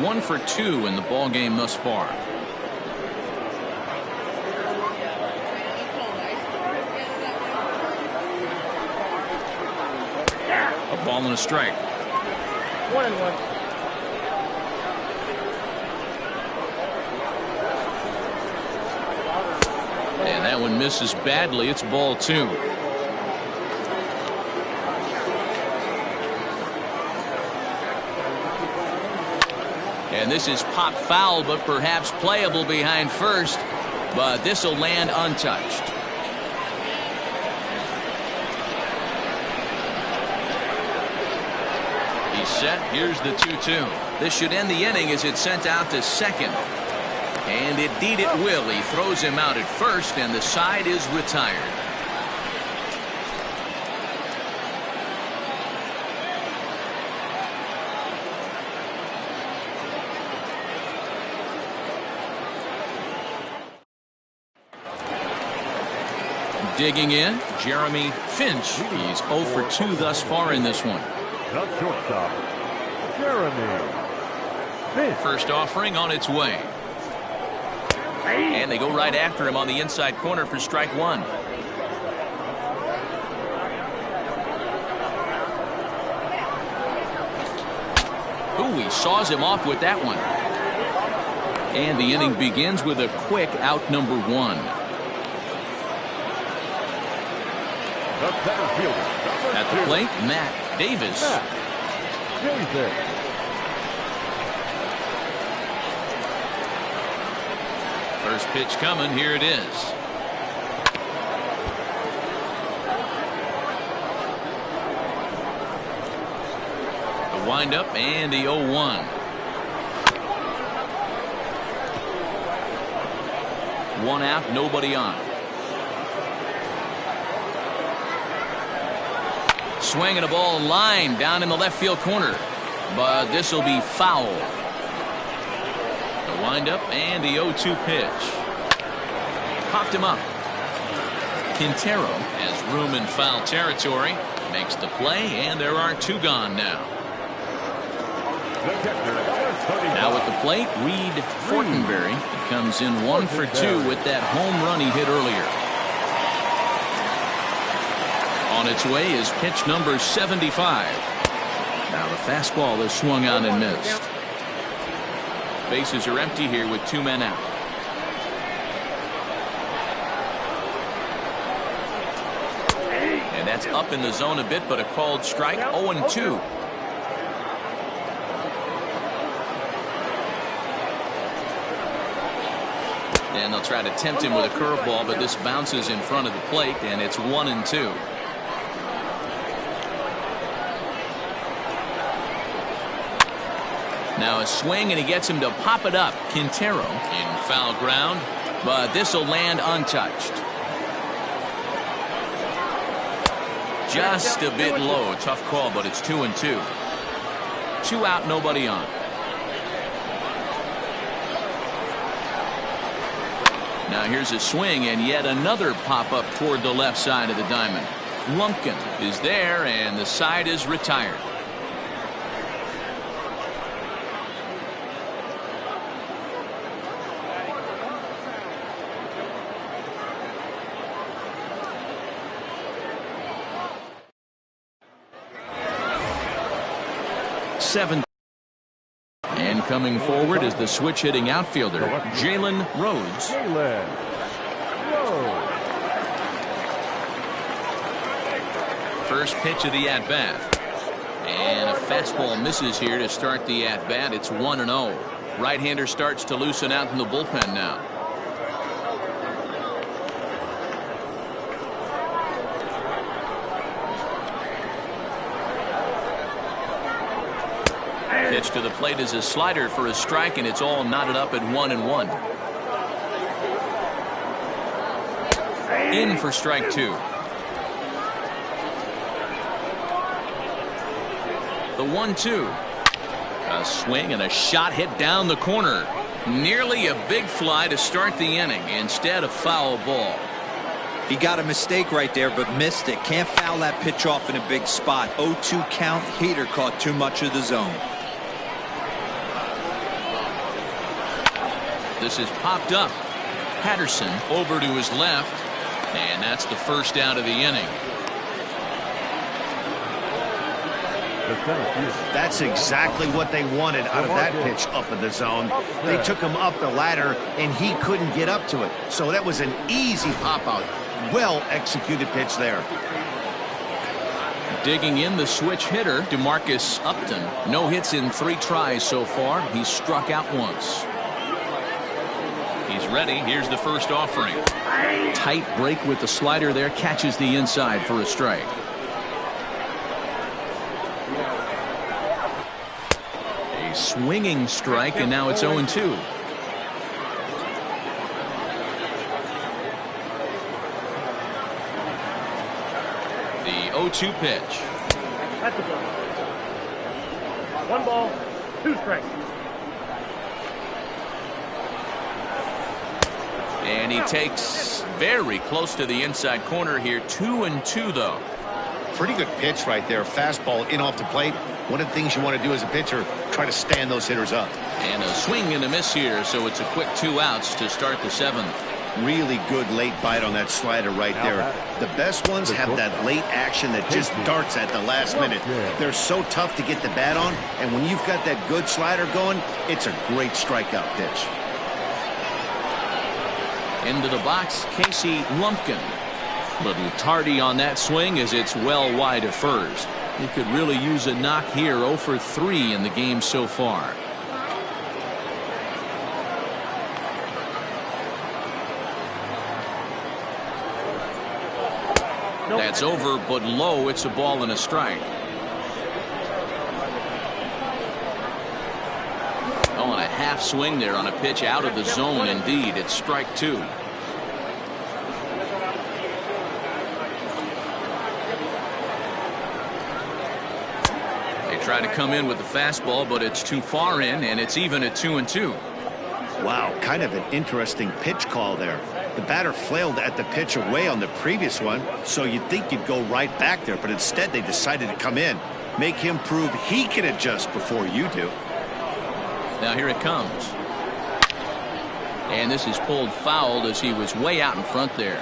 S1: 1 for 2 in the ball game thus far. A ball and a strike.
S4: 1-1.
S1: And that one misses badly. It's ball 2. And this is pop foul, but perhaps playable behind first. But this will land untouched. He's set. Here's the 2-2. This should end the inning as it's sent out to second. And indeed it will. He throws him out at first, and the side is retired. Digging in, Jeremy Finch. He's 0 for 2 thus far in this one.
S5: The shortstop, Jeremy Finch.
S1: First offering on its way. And they go right after him on the inside corner for strike 1. Ooh, he saws him off with that one. And the inning begins with a quick out number 1. At the plate, Matt Davis. First pitch coming. Here it is. The windup and the 0-1. 1 out, nobody on. Swinging a ball line down in the left field corner, but this will be foul. The windup and the 0-2 pitch. Popped him up. Quintero has room in foul territory. Makes the play, and there are 2 gone now. Now at the plate, Reed Fortenberry. He comes in 1 for 2 with that home run he hit earlier. On its way is pitch number 75. Now the fastball is swung on and missed. Bases are empty here with 2 men out. And that's up in the zone a bit, but a called strike. 0-2. And they'll try to tempt him with a curveball, but this bounces in front of the plate, and it's 1-2. Now a swing, and he gets him to pop it up. Quintero in foul ground, but this will land untouched. Just a bit low. Tough call, but it's 2-2. 2 out, nobody on. Now here's a swing, and yet another pop up toward the left side of the diamond. Lumpkin is there, and the side is retired. Seven. And coming forward is the switch hitting outfielder, Jalen Rhodes. First pitch of the at-bat. And a fastball misses here to start the at-bat. It's 1-0. Right-hander starts to loosen out in the bullpen now. Pitch to the plate is a slider for a strike, and it's all knotted up at 1-1. In for strike 2. The 1-2. A swing and a shot hit down the corner. Nearly a big fly to start the inning. Instead, a foul ball.
S3: He got a mistake right there, but missed it. Can't foul that pitch off in a big spot. 0-2 count. Heater caught too much of the zone.
S1: This is popped up. Patterson over to his left, and that's the first out of the inning.
S2: That's exactly what they wanted out of that pitch up in the zone. They took him up the ladder, and he couldn't get up to it. So that was an easy pop-out. Well-executed pitch there.
S1: Digging in the switch hitter, DeMarcus Upton. No hits in 3 tries so far. He's struck out once. He's ready. Here's the first offering. Tight break with the slider there. Catches the inside for a strike. A swinging strike, and now it's 0-2. The 0-2 pitch.
S4: That's a ball. 1 ball, 2 strikes.
S1: And he takes very close to the inside corner here. 2-2 though.
S2: Pretty good pitch right there. Fastball in off the plate. One of the things you want to do as a pitcher, try to stand those hitters up.
S1: And a swing and a miss here, so it's a quick 2 outs to start the 7th.
S2: Really good late bite on that slider right there. The best ones have that late action that just darts at the last minute. They're so tough to get the bat on, and when you've got that good slider going, it's a great strikeout pitch.
S1: Into the box, Casey Lumpkin. Little tardy on that swing as it's well wide of first. He could really use a knock here. 0 for 3 in the game so far. That's over, but low. It's a ball and a strike. Oh, and a half swing there on a pitch out of the zone. Indeed, it's strike 2. They try to come in with the fastball, but it's too far in, and it's even at 2-2.
S2: Wow, kind of an interesting pitch call there. The batter flailed at the pitch away on the previous one, so you'd think you'd go right back there, but instead they decided to come in. Make him prove he can adjust before you do.
S1: Now here it comes. And this is pulled foul as he was way out in front there.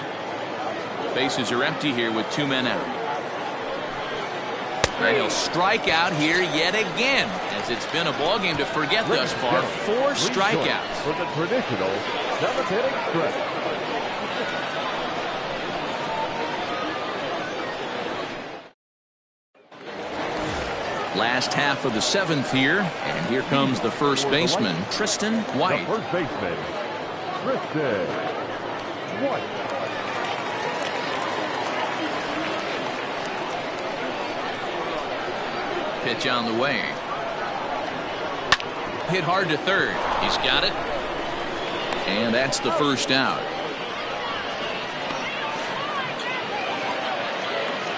S1: Bases are empty here with 2 men out. And he'll strike out here yet again, as it's been a ball game to forget thus far. 4 strikeouts.
S5: For the traditional 7th inning stretch.
S1: Last half of the 7th here, and here comes the first baseman, Tristan White.
S5: The first baseman, Tristan White.
S1: Pitch on the way. Hit hard to third. He's got it. And that's the first out.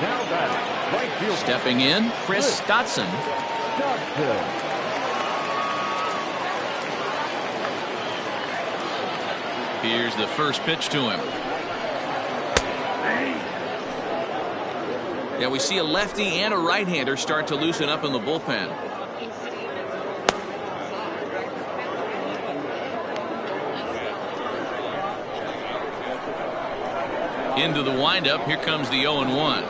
S5: Now batting, right field.
S1: Stepping in, Chris Dotson. Here's the first pitch to him. Yeah, we see a lefty and a right-hander start to loosen up in the bullpen. Into the windup. Here comes the 0-1.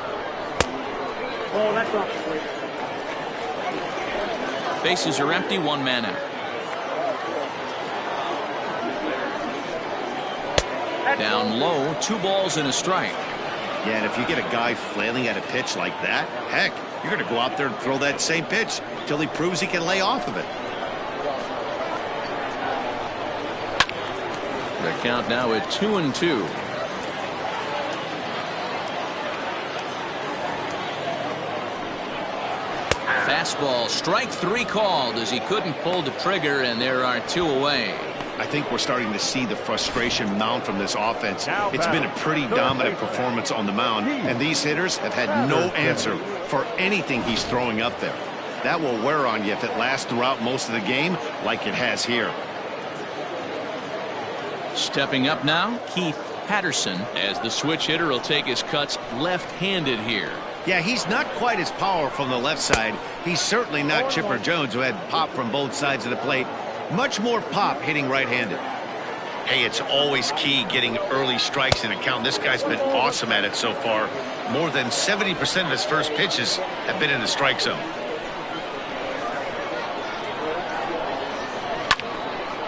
S4: Oh, that's off the plate.
S1: Bases are empty. 1 man out. Down low. 2 balls and a strike.
S2: Yeah, and if you get a guy flailing at a pitch like that, heck, you're going to go out there and throw that same pitch till he proves he can lay off of it.
S1: The count now at 2-2. Fastball, strike 3 called as he couldn't pull the trigger, and there are 2 away.
S2: I think we're starting to see the frustration mount from this offense. It's been a pretty dominant performance on the mound, and these hitters have had no answer for anything he's throwing up there. That will wear on you if it lasts throughout most of the game like it has here.
S1: Stepping up now, Keith Patterson, as the switch hitter will take his cuts left-handed here.
S2: Yeah, he's not quite as powerful on the left side. He's certainly not Chipper Jones, who had pop from both sides of the plate. Much more pop hitting right-handed. Hey, it's always key getting early strikes in a count. This guy's been awesome at it so far. More than 70% of his first pitches have been in the strike zone.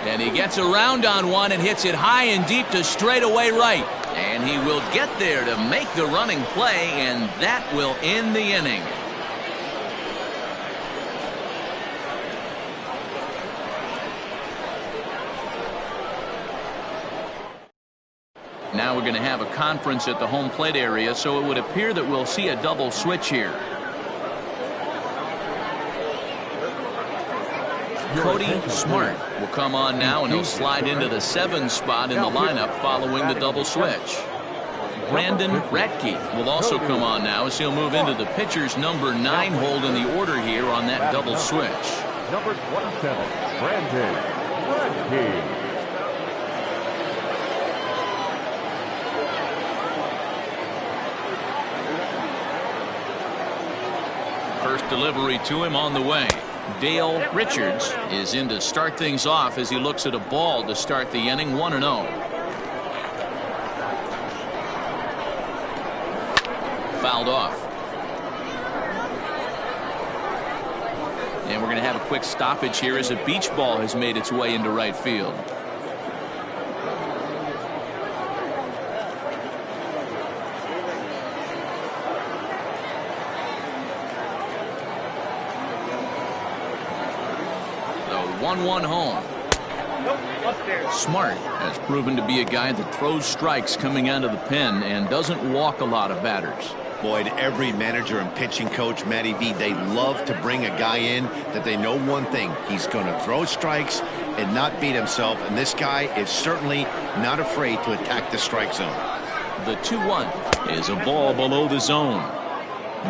S1: And he gets around on one and hits it high and deep to straightaway right. And he will get there to make the running play, and that will end the inning. Now we're going to have a conference at the home plate area, so it would appear that we'll see a double switch here. Cody Smart will come on now, and he'll slide into the 7 spot in the lineup following the double switch. Brandon Ratke will also come on now as he'll move into the pitcher's number 9 hold in the order here on that double switch.
S5: Number 27, Brandon Ratke.
S1: First delivery to him on the way. Dale Richards is in to start things off as he looks at a ball to start the inning. 1-0. Fouled off. And we're going to have a quick stoppage here as a beach ball has made its way into right field. The 1-1 home. Smart has proven to be a guy that throws strikes coming out of the pen and doesn't walk a lot of batters.
S2: Boyd, every manager and pitching coach, Matty V, they love to bring a guy in that they know one thing. He's going to throw strikes and not beat himself, and this guy is certainly not afraid to attack the strike zone.
S1: The 2-1 is a ball below the zone.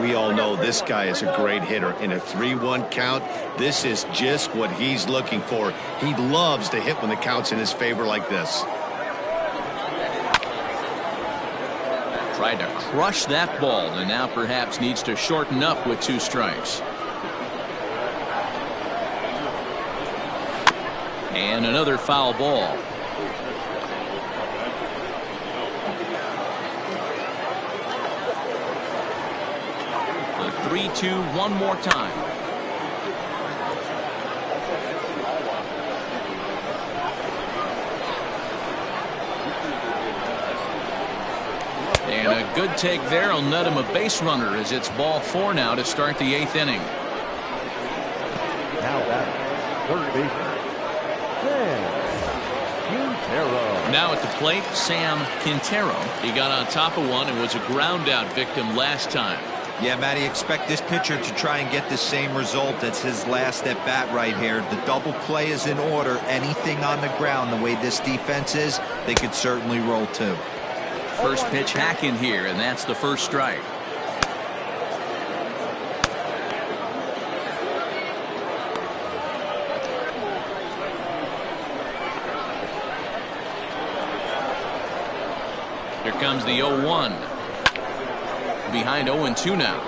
S2: We all know this guy is a great hitter. In a 3-1 count, this is just what he's looking for. He loves to hit when the count's in his favor like this.
S1: Tried to crush that ball, and now perhaps needs to shorten up with 2 strikes. And another foul ball. The 3-2 one more time. And a good take there will net him a base runner as it's ball 4 now to start the 8th inning.
S5: Now that's third baseman, Quintero.
S1: Now at the plate, Sam Quintero. He got on top of one and was a ground out victim last time.
S3: Yeah, Matty, expect this pitcher to try and get the same result as his last at bat right here. The double play is in order. Anything on the ground, the way this defense is, they could certainly roll 2.
S1: First pitch hack in here, and that's the first strike. Here comes the 0-1. Behind 0-2 now.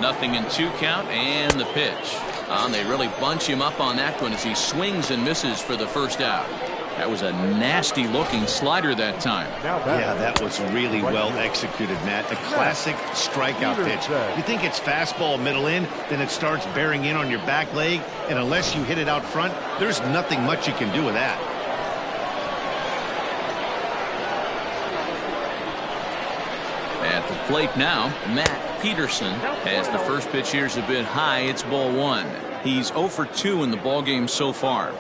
S1: Nothing in 2 count, and the pitch. They really bunch him up on that one as he swings and misses for the first out. That was a nasty looking slider that time.
S6: Yeah, that was really well executed, Matt. A classic strikeout pitch. You think it's fastball middle in, then it starts bearing in on your back leg, and unless you hit it out front, there's nothing much you can do with that.
S1: At the plate now, Matt Peterson, as the first pitch here's a bit high. It's ball 1. He's 0 for 2 in the ball game so far.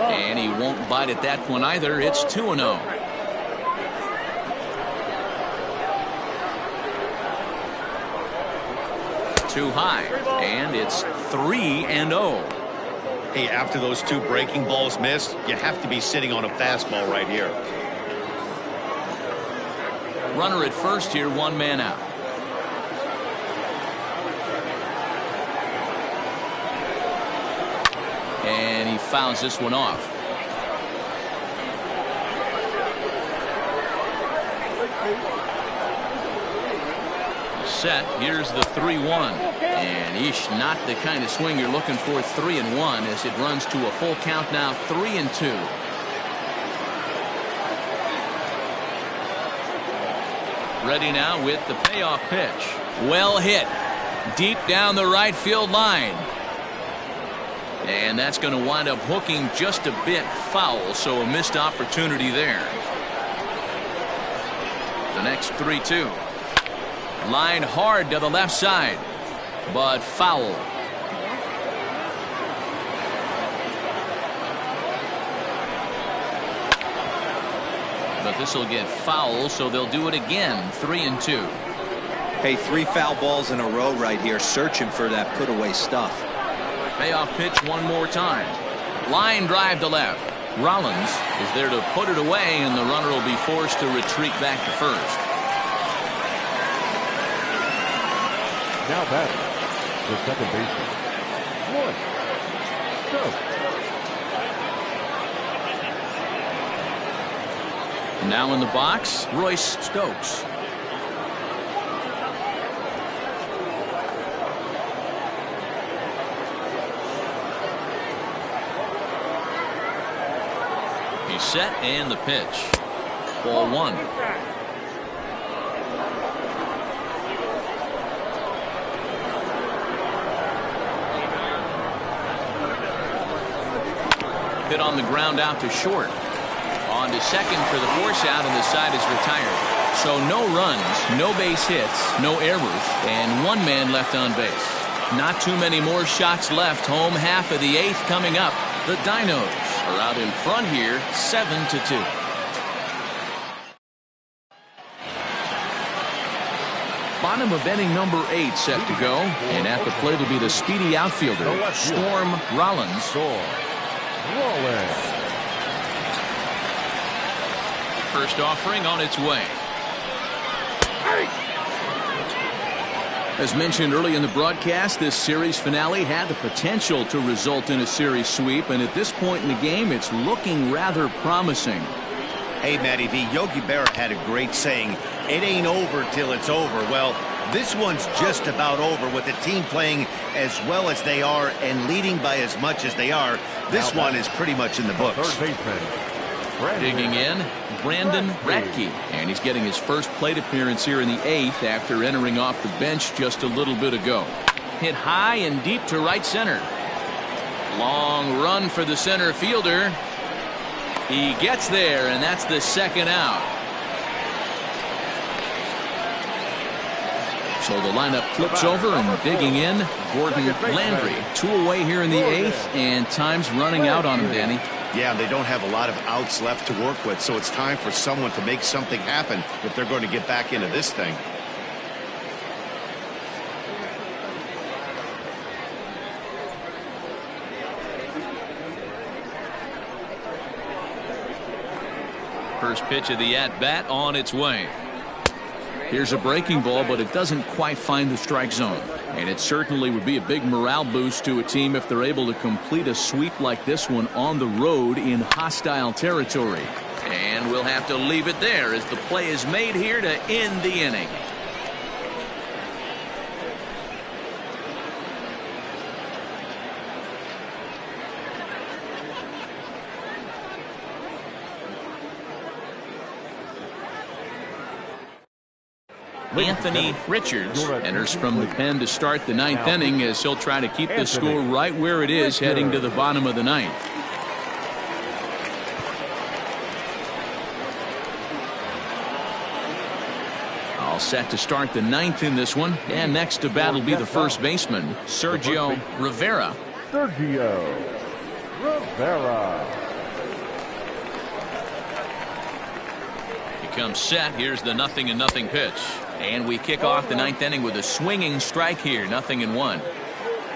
S1: And he won't bite at that one either. It's 2-0. Too high, and it's 3-0.
S6: Hey, after those 2 breaking balls missed, you have to be sitting on a fastball right here.
S1: Runner at first here, 1 man out. And he fouls this one off. Set. Here's the 3-1, and not the kind of swing you're looking for. 3-1 as it runs to a full count now. 3-2. Ready now with the payoff pitch. Well hit deep down the right field line, and that's going to wind up hooking just a bit foul, so a missed opportunity there. The next 3-2. Line hard to the left side, but foul. But this will get foul, so they'll do it again. 3-2.
S3: Hey, 3 foul balls in a row right here, searching for that put away stuff.
S1: Payoff pitch one more time. Line drive to left. Rollins is there to put it away, and the runner will be forced to retreat back to first.
S5: Now batting, the second baseman, Stokes.
S1: Now in the box, Royce Stokes. He's set, and the pitch. Ball 1. Hit on the ground out to short. On to second for the force out, and the side is retired. So no runs, no base hits, no errors, and 1 man left on base. Not too many more shots left. Home half of the 8th coming up. The Dinos are out in front here, 7-2. Bottom of inning number 8 set to go, and at the plate will be the speedy outfielder, Storm Rollins. First offering on its way. As mentioned early in the broadcast, this series finale had the potential to result in a series sweep, and at this point in the game, it's looking rather promising.
S2: Hey, Matty V, Yogi Berra had a great saying, it ain't over till it's over. Well, this one's just about over with the team playing as well as they are and leading by as much as they are. This one is pretty much in the books.
S1: Digging in, Brandon Ratke, and he's getting his first plate appearance here in the 8th after entering off the bench just a little bit ago. Hit high and deep to right center. Long run for the center fielder. He gets there, and that's the second out. So the lineup flips over, and digging in, Gordon Landry. 2 away here in the 8th, and time's running out on him, Danny.
S2: Yeah, they don't have a lot of outs left to work with, so it's time for someone to make something happen if they're going to get back into this thing.
S1: First pitch of the at-bat on its way. Here's a breaking ball, but it doesn't quite find the strike zone. And it certainly would be a big morale boost to a team if they're able to complete a sweep like this one on the road in hostile territory. And we'll have to leave it there as the play is made here to end the inning. Anthony Richards enters from the pen to start the 9th inning as he'll try to keep the score right where it is heading to the bottom of the 9th. All set to start the 9th in this one, and next to bat will be the first baseman, Sergio Rivera. He comes set. Here's the 0-0 pitch. And we kick off the 9th inning with a swinging strike here, 0-1.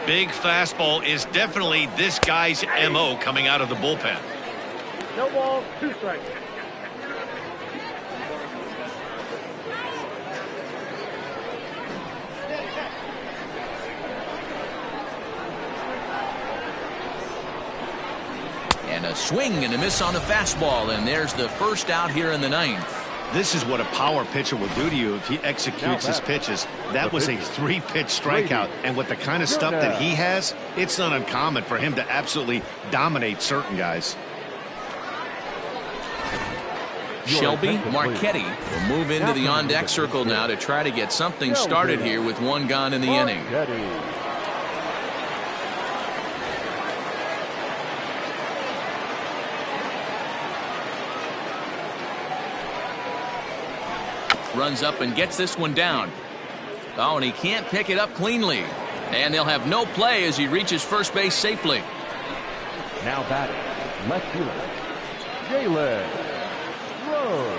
S6: Big fastball is definitely this guy's MO coming out of the bullpen.
S4: No balls, 2 strikes.
S1: And a swing and a miss on the fastball, and there's the first out here in the 9th.
S2: This is what a power pitcher will do to you if he executes his pitches. That was a 3-pitch strikeout, and with the kind of stuff that he has, it's not uncommon for him to absolutely dominate certain guys.
S1: Shelby Marchetti will move into the on-deck circle now to try to get something started here with 1 gone in the inning. Runs up and gets this one down. Oh, and he can't pick it up cleanly. And they'll have no play as he reaches first base safely.
S5: Now batting, left fielder, Jalen Rhodes.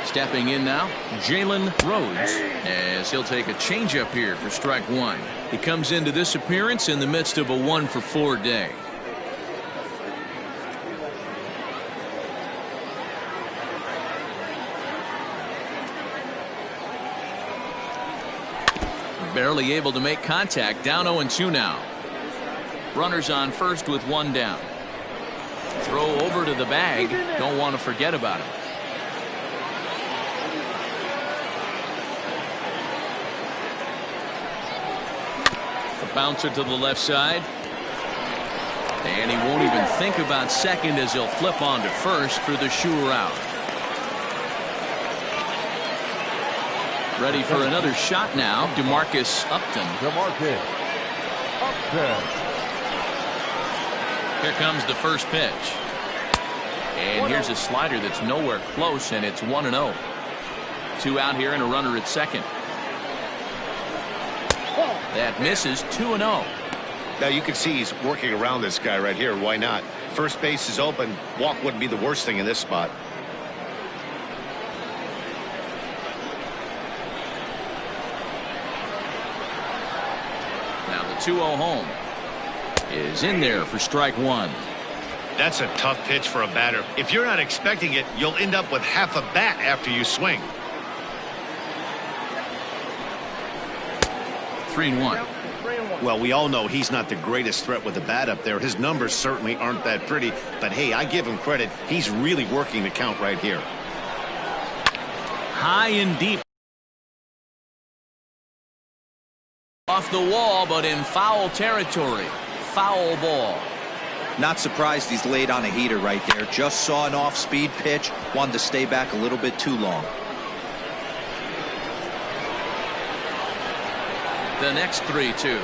S1: Stepping in now, Jalen Rhodes, as he'll take a changeup here for strike 1. He comes into this appearance in the midst of a 1-for-4 day. Barely able to make contact. Down 0-2 now. Runners on first with 1 down. Throw over to the bag. Don't want to forget about it. The bouncer to the left side. And he won't even think about second as he'll flip on to first for the sure out. Ready for another shot now, DeMarcus Upton. Here comes the first pitch. And here's a slider that's nowhere close, and it's 1-0. 2 out here and a runner at second. That misses, 2-0.
S2: Now you can see he's working around this guy right here. Why not? First base is open. Walk wouldn't be the worst thing in this spot.
S1: Now the 2-0 home is in there for strike 1.
S6: That's a tough pitch for a batter. If you're not expecting it, you'll end up with half a bat after you swing.
S1: 3-1.
S2: Well, we all know he's not the greatest threat with the bat up there. His numbers certainly aren't that pretty. But, hey, I give him credit. He's really working the count right here.
S1: High and deep. Off the wall, but in foul territory. Foul ball.
S3: Not surprised he's laid on a heater right there. Just saw an off-speed pitch. Wanted to stay back a little bit too long.
S1: The next 3-2.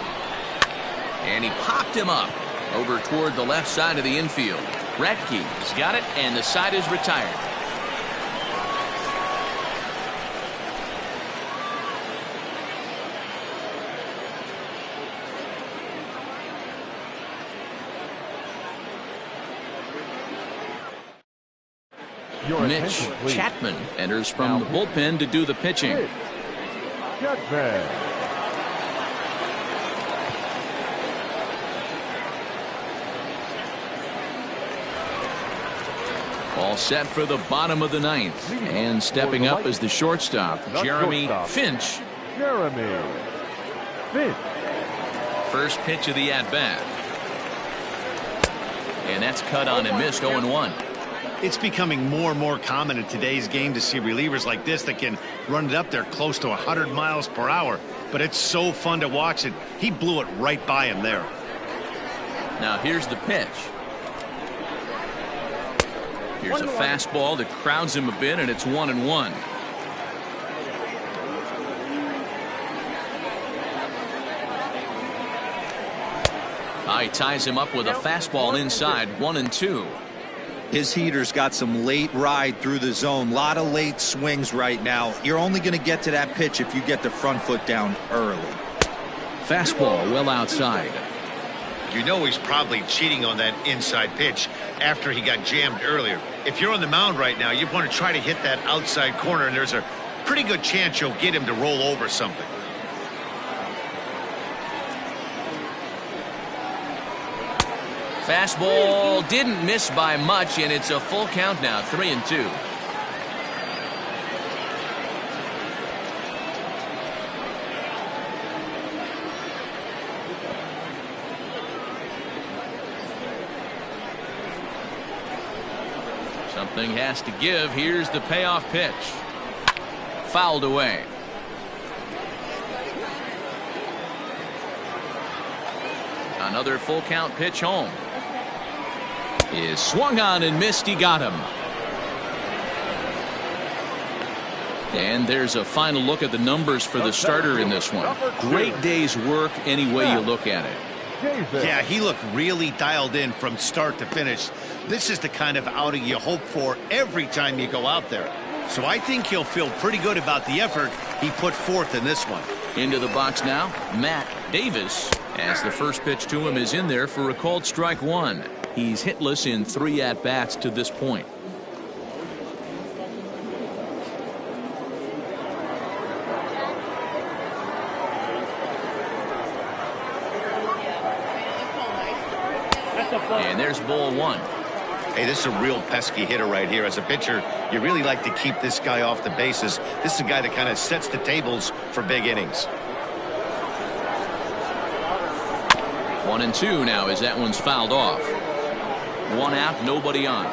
S1: And he popped him up over toward the left side of the infield. Radke's got it, and the side is retired. Mitch Chapman enters from the bullpen to do the pitching. All set for the bottom of the ninth. And stepping up is the shortstop, Jeremy FINCH. First pitch of the at-bat. And that's cut on and missed. 0-1.
S2: It's becoming more and more common in today's game to see relievers like this that can run it up there close to 100 miles per hour. But it's so fun to watch it. He blew it right by him there.
S1: Now here's the pitch. Here's a fastball that crowds him a bit, and it's 1-1. He ties him up with a fastball inside. 1-2.
S3: His heater's got some late ride through the zone. A lot of late swings right now. You're only going to get to that pitch if you get the front foot down early.
S1: Fastball well outside.
S6: You know he's probably cheating on that inside pitch after he got jammed earlier. If you're on the mound right now, you want to try to hit that outside corner, and there's a pretty good chance you'll get him to roll over something.
S1: Fastball didn't miss by much, and it's a full count now. 3-2. Something has to give. Here's the payoff pitch. Fouled away. Another full count pitch home. Is swung on and missed. He got him. And there's a final look at the numbers for the starter in this one. Great day's work any way you look at it.
S2: Yeah, he looked really dialed in from start to finish. This is the kind of outing you hope for every time you go out there. So I think he'll feel pretty good about the effort he put forth in this one.
S1: Into the box now, Matt Davis, as the first pitch to him is in there for a called strike one. He's hitless in 3 at-bats to this point. And there's ball one.
S2: Hey, this is a real pesky hitter right here. As a pitcher, you really like to keep this guy off the bases. This is a guy that kind of sets the tables for big innings.
S1: 1-2 now as that one's fouled off. 1 out, nobody on.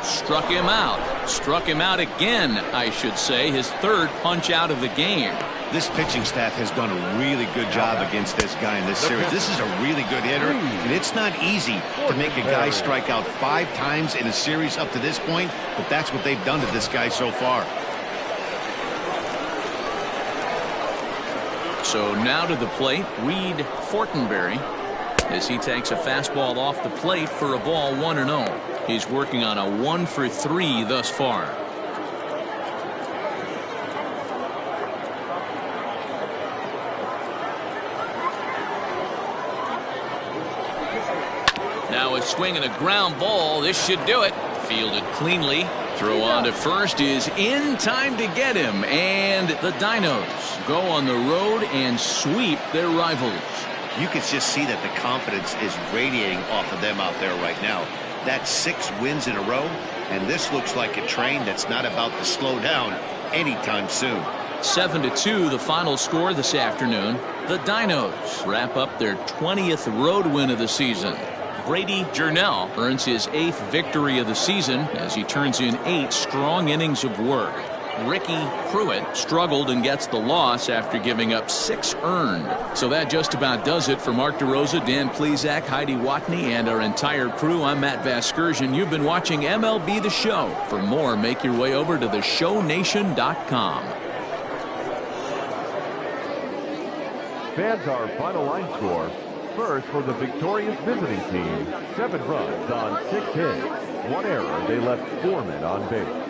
S1: Struck him out. Struck him out again, I should say. His 3rd punch out of the game.
S2: This pitching staff has done a really good job against this guy in this series. This is a really good hitter, and it's not easy to make a guy strike out 5 times in a series up to this point, but that's what they've done to this guy so far.
S1: So now to the plate, Reed Fortenberry, as he takes a fastball off the plate for a ball 1-0. He's working on a 1-for-3 thus far. Now a swing and a ground ball. This should do it. Fielded cleanly. Throw on to first is in time to get him. And the Dinos go on the road and sweep their rivals.
S2: You can just see that the confidence is radiating off of them out there right now. That's 6 wins in a row, and this looks like a train that's not about to slow down anytime soon.
S1: 7-2 the final score this afternoon. The Dinos wrap up their 20th road win of the season. Brady Journell earns his 8th victory of the season as he turns in 8 strong innings of work. Ricky Pruitt struggled and gets the loss after giving up 6 earned. So that just about does it for Mark DeRosa, Dan Plesac, Heidi Watney, and our entire crew. I'm Matt Vasgersian. You've been watching MLB The Show. For more, make your way over to theshownation.com.
S5: Fans, our final line score. First, for the victorious visiting team, 7 runs on 6 hits. 1 error. They left 4 men on base.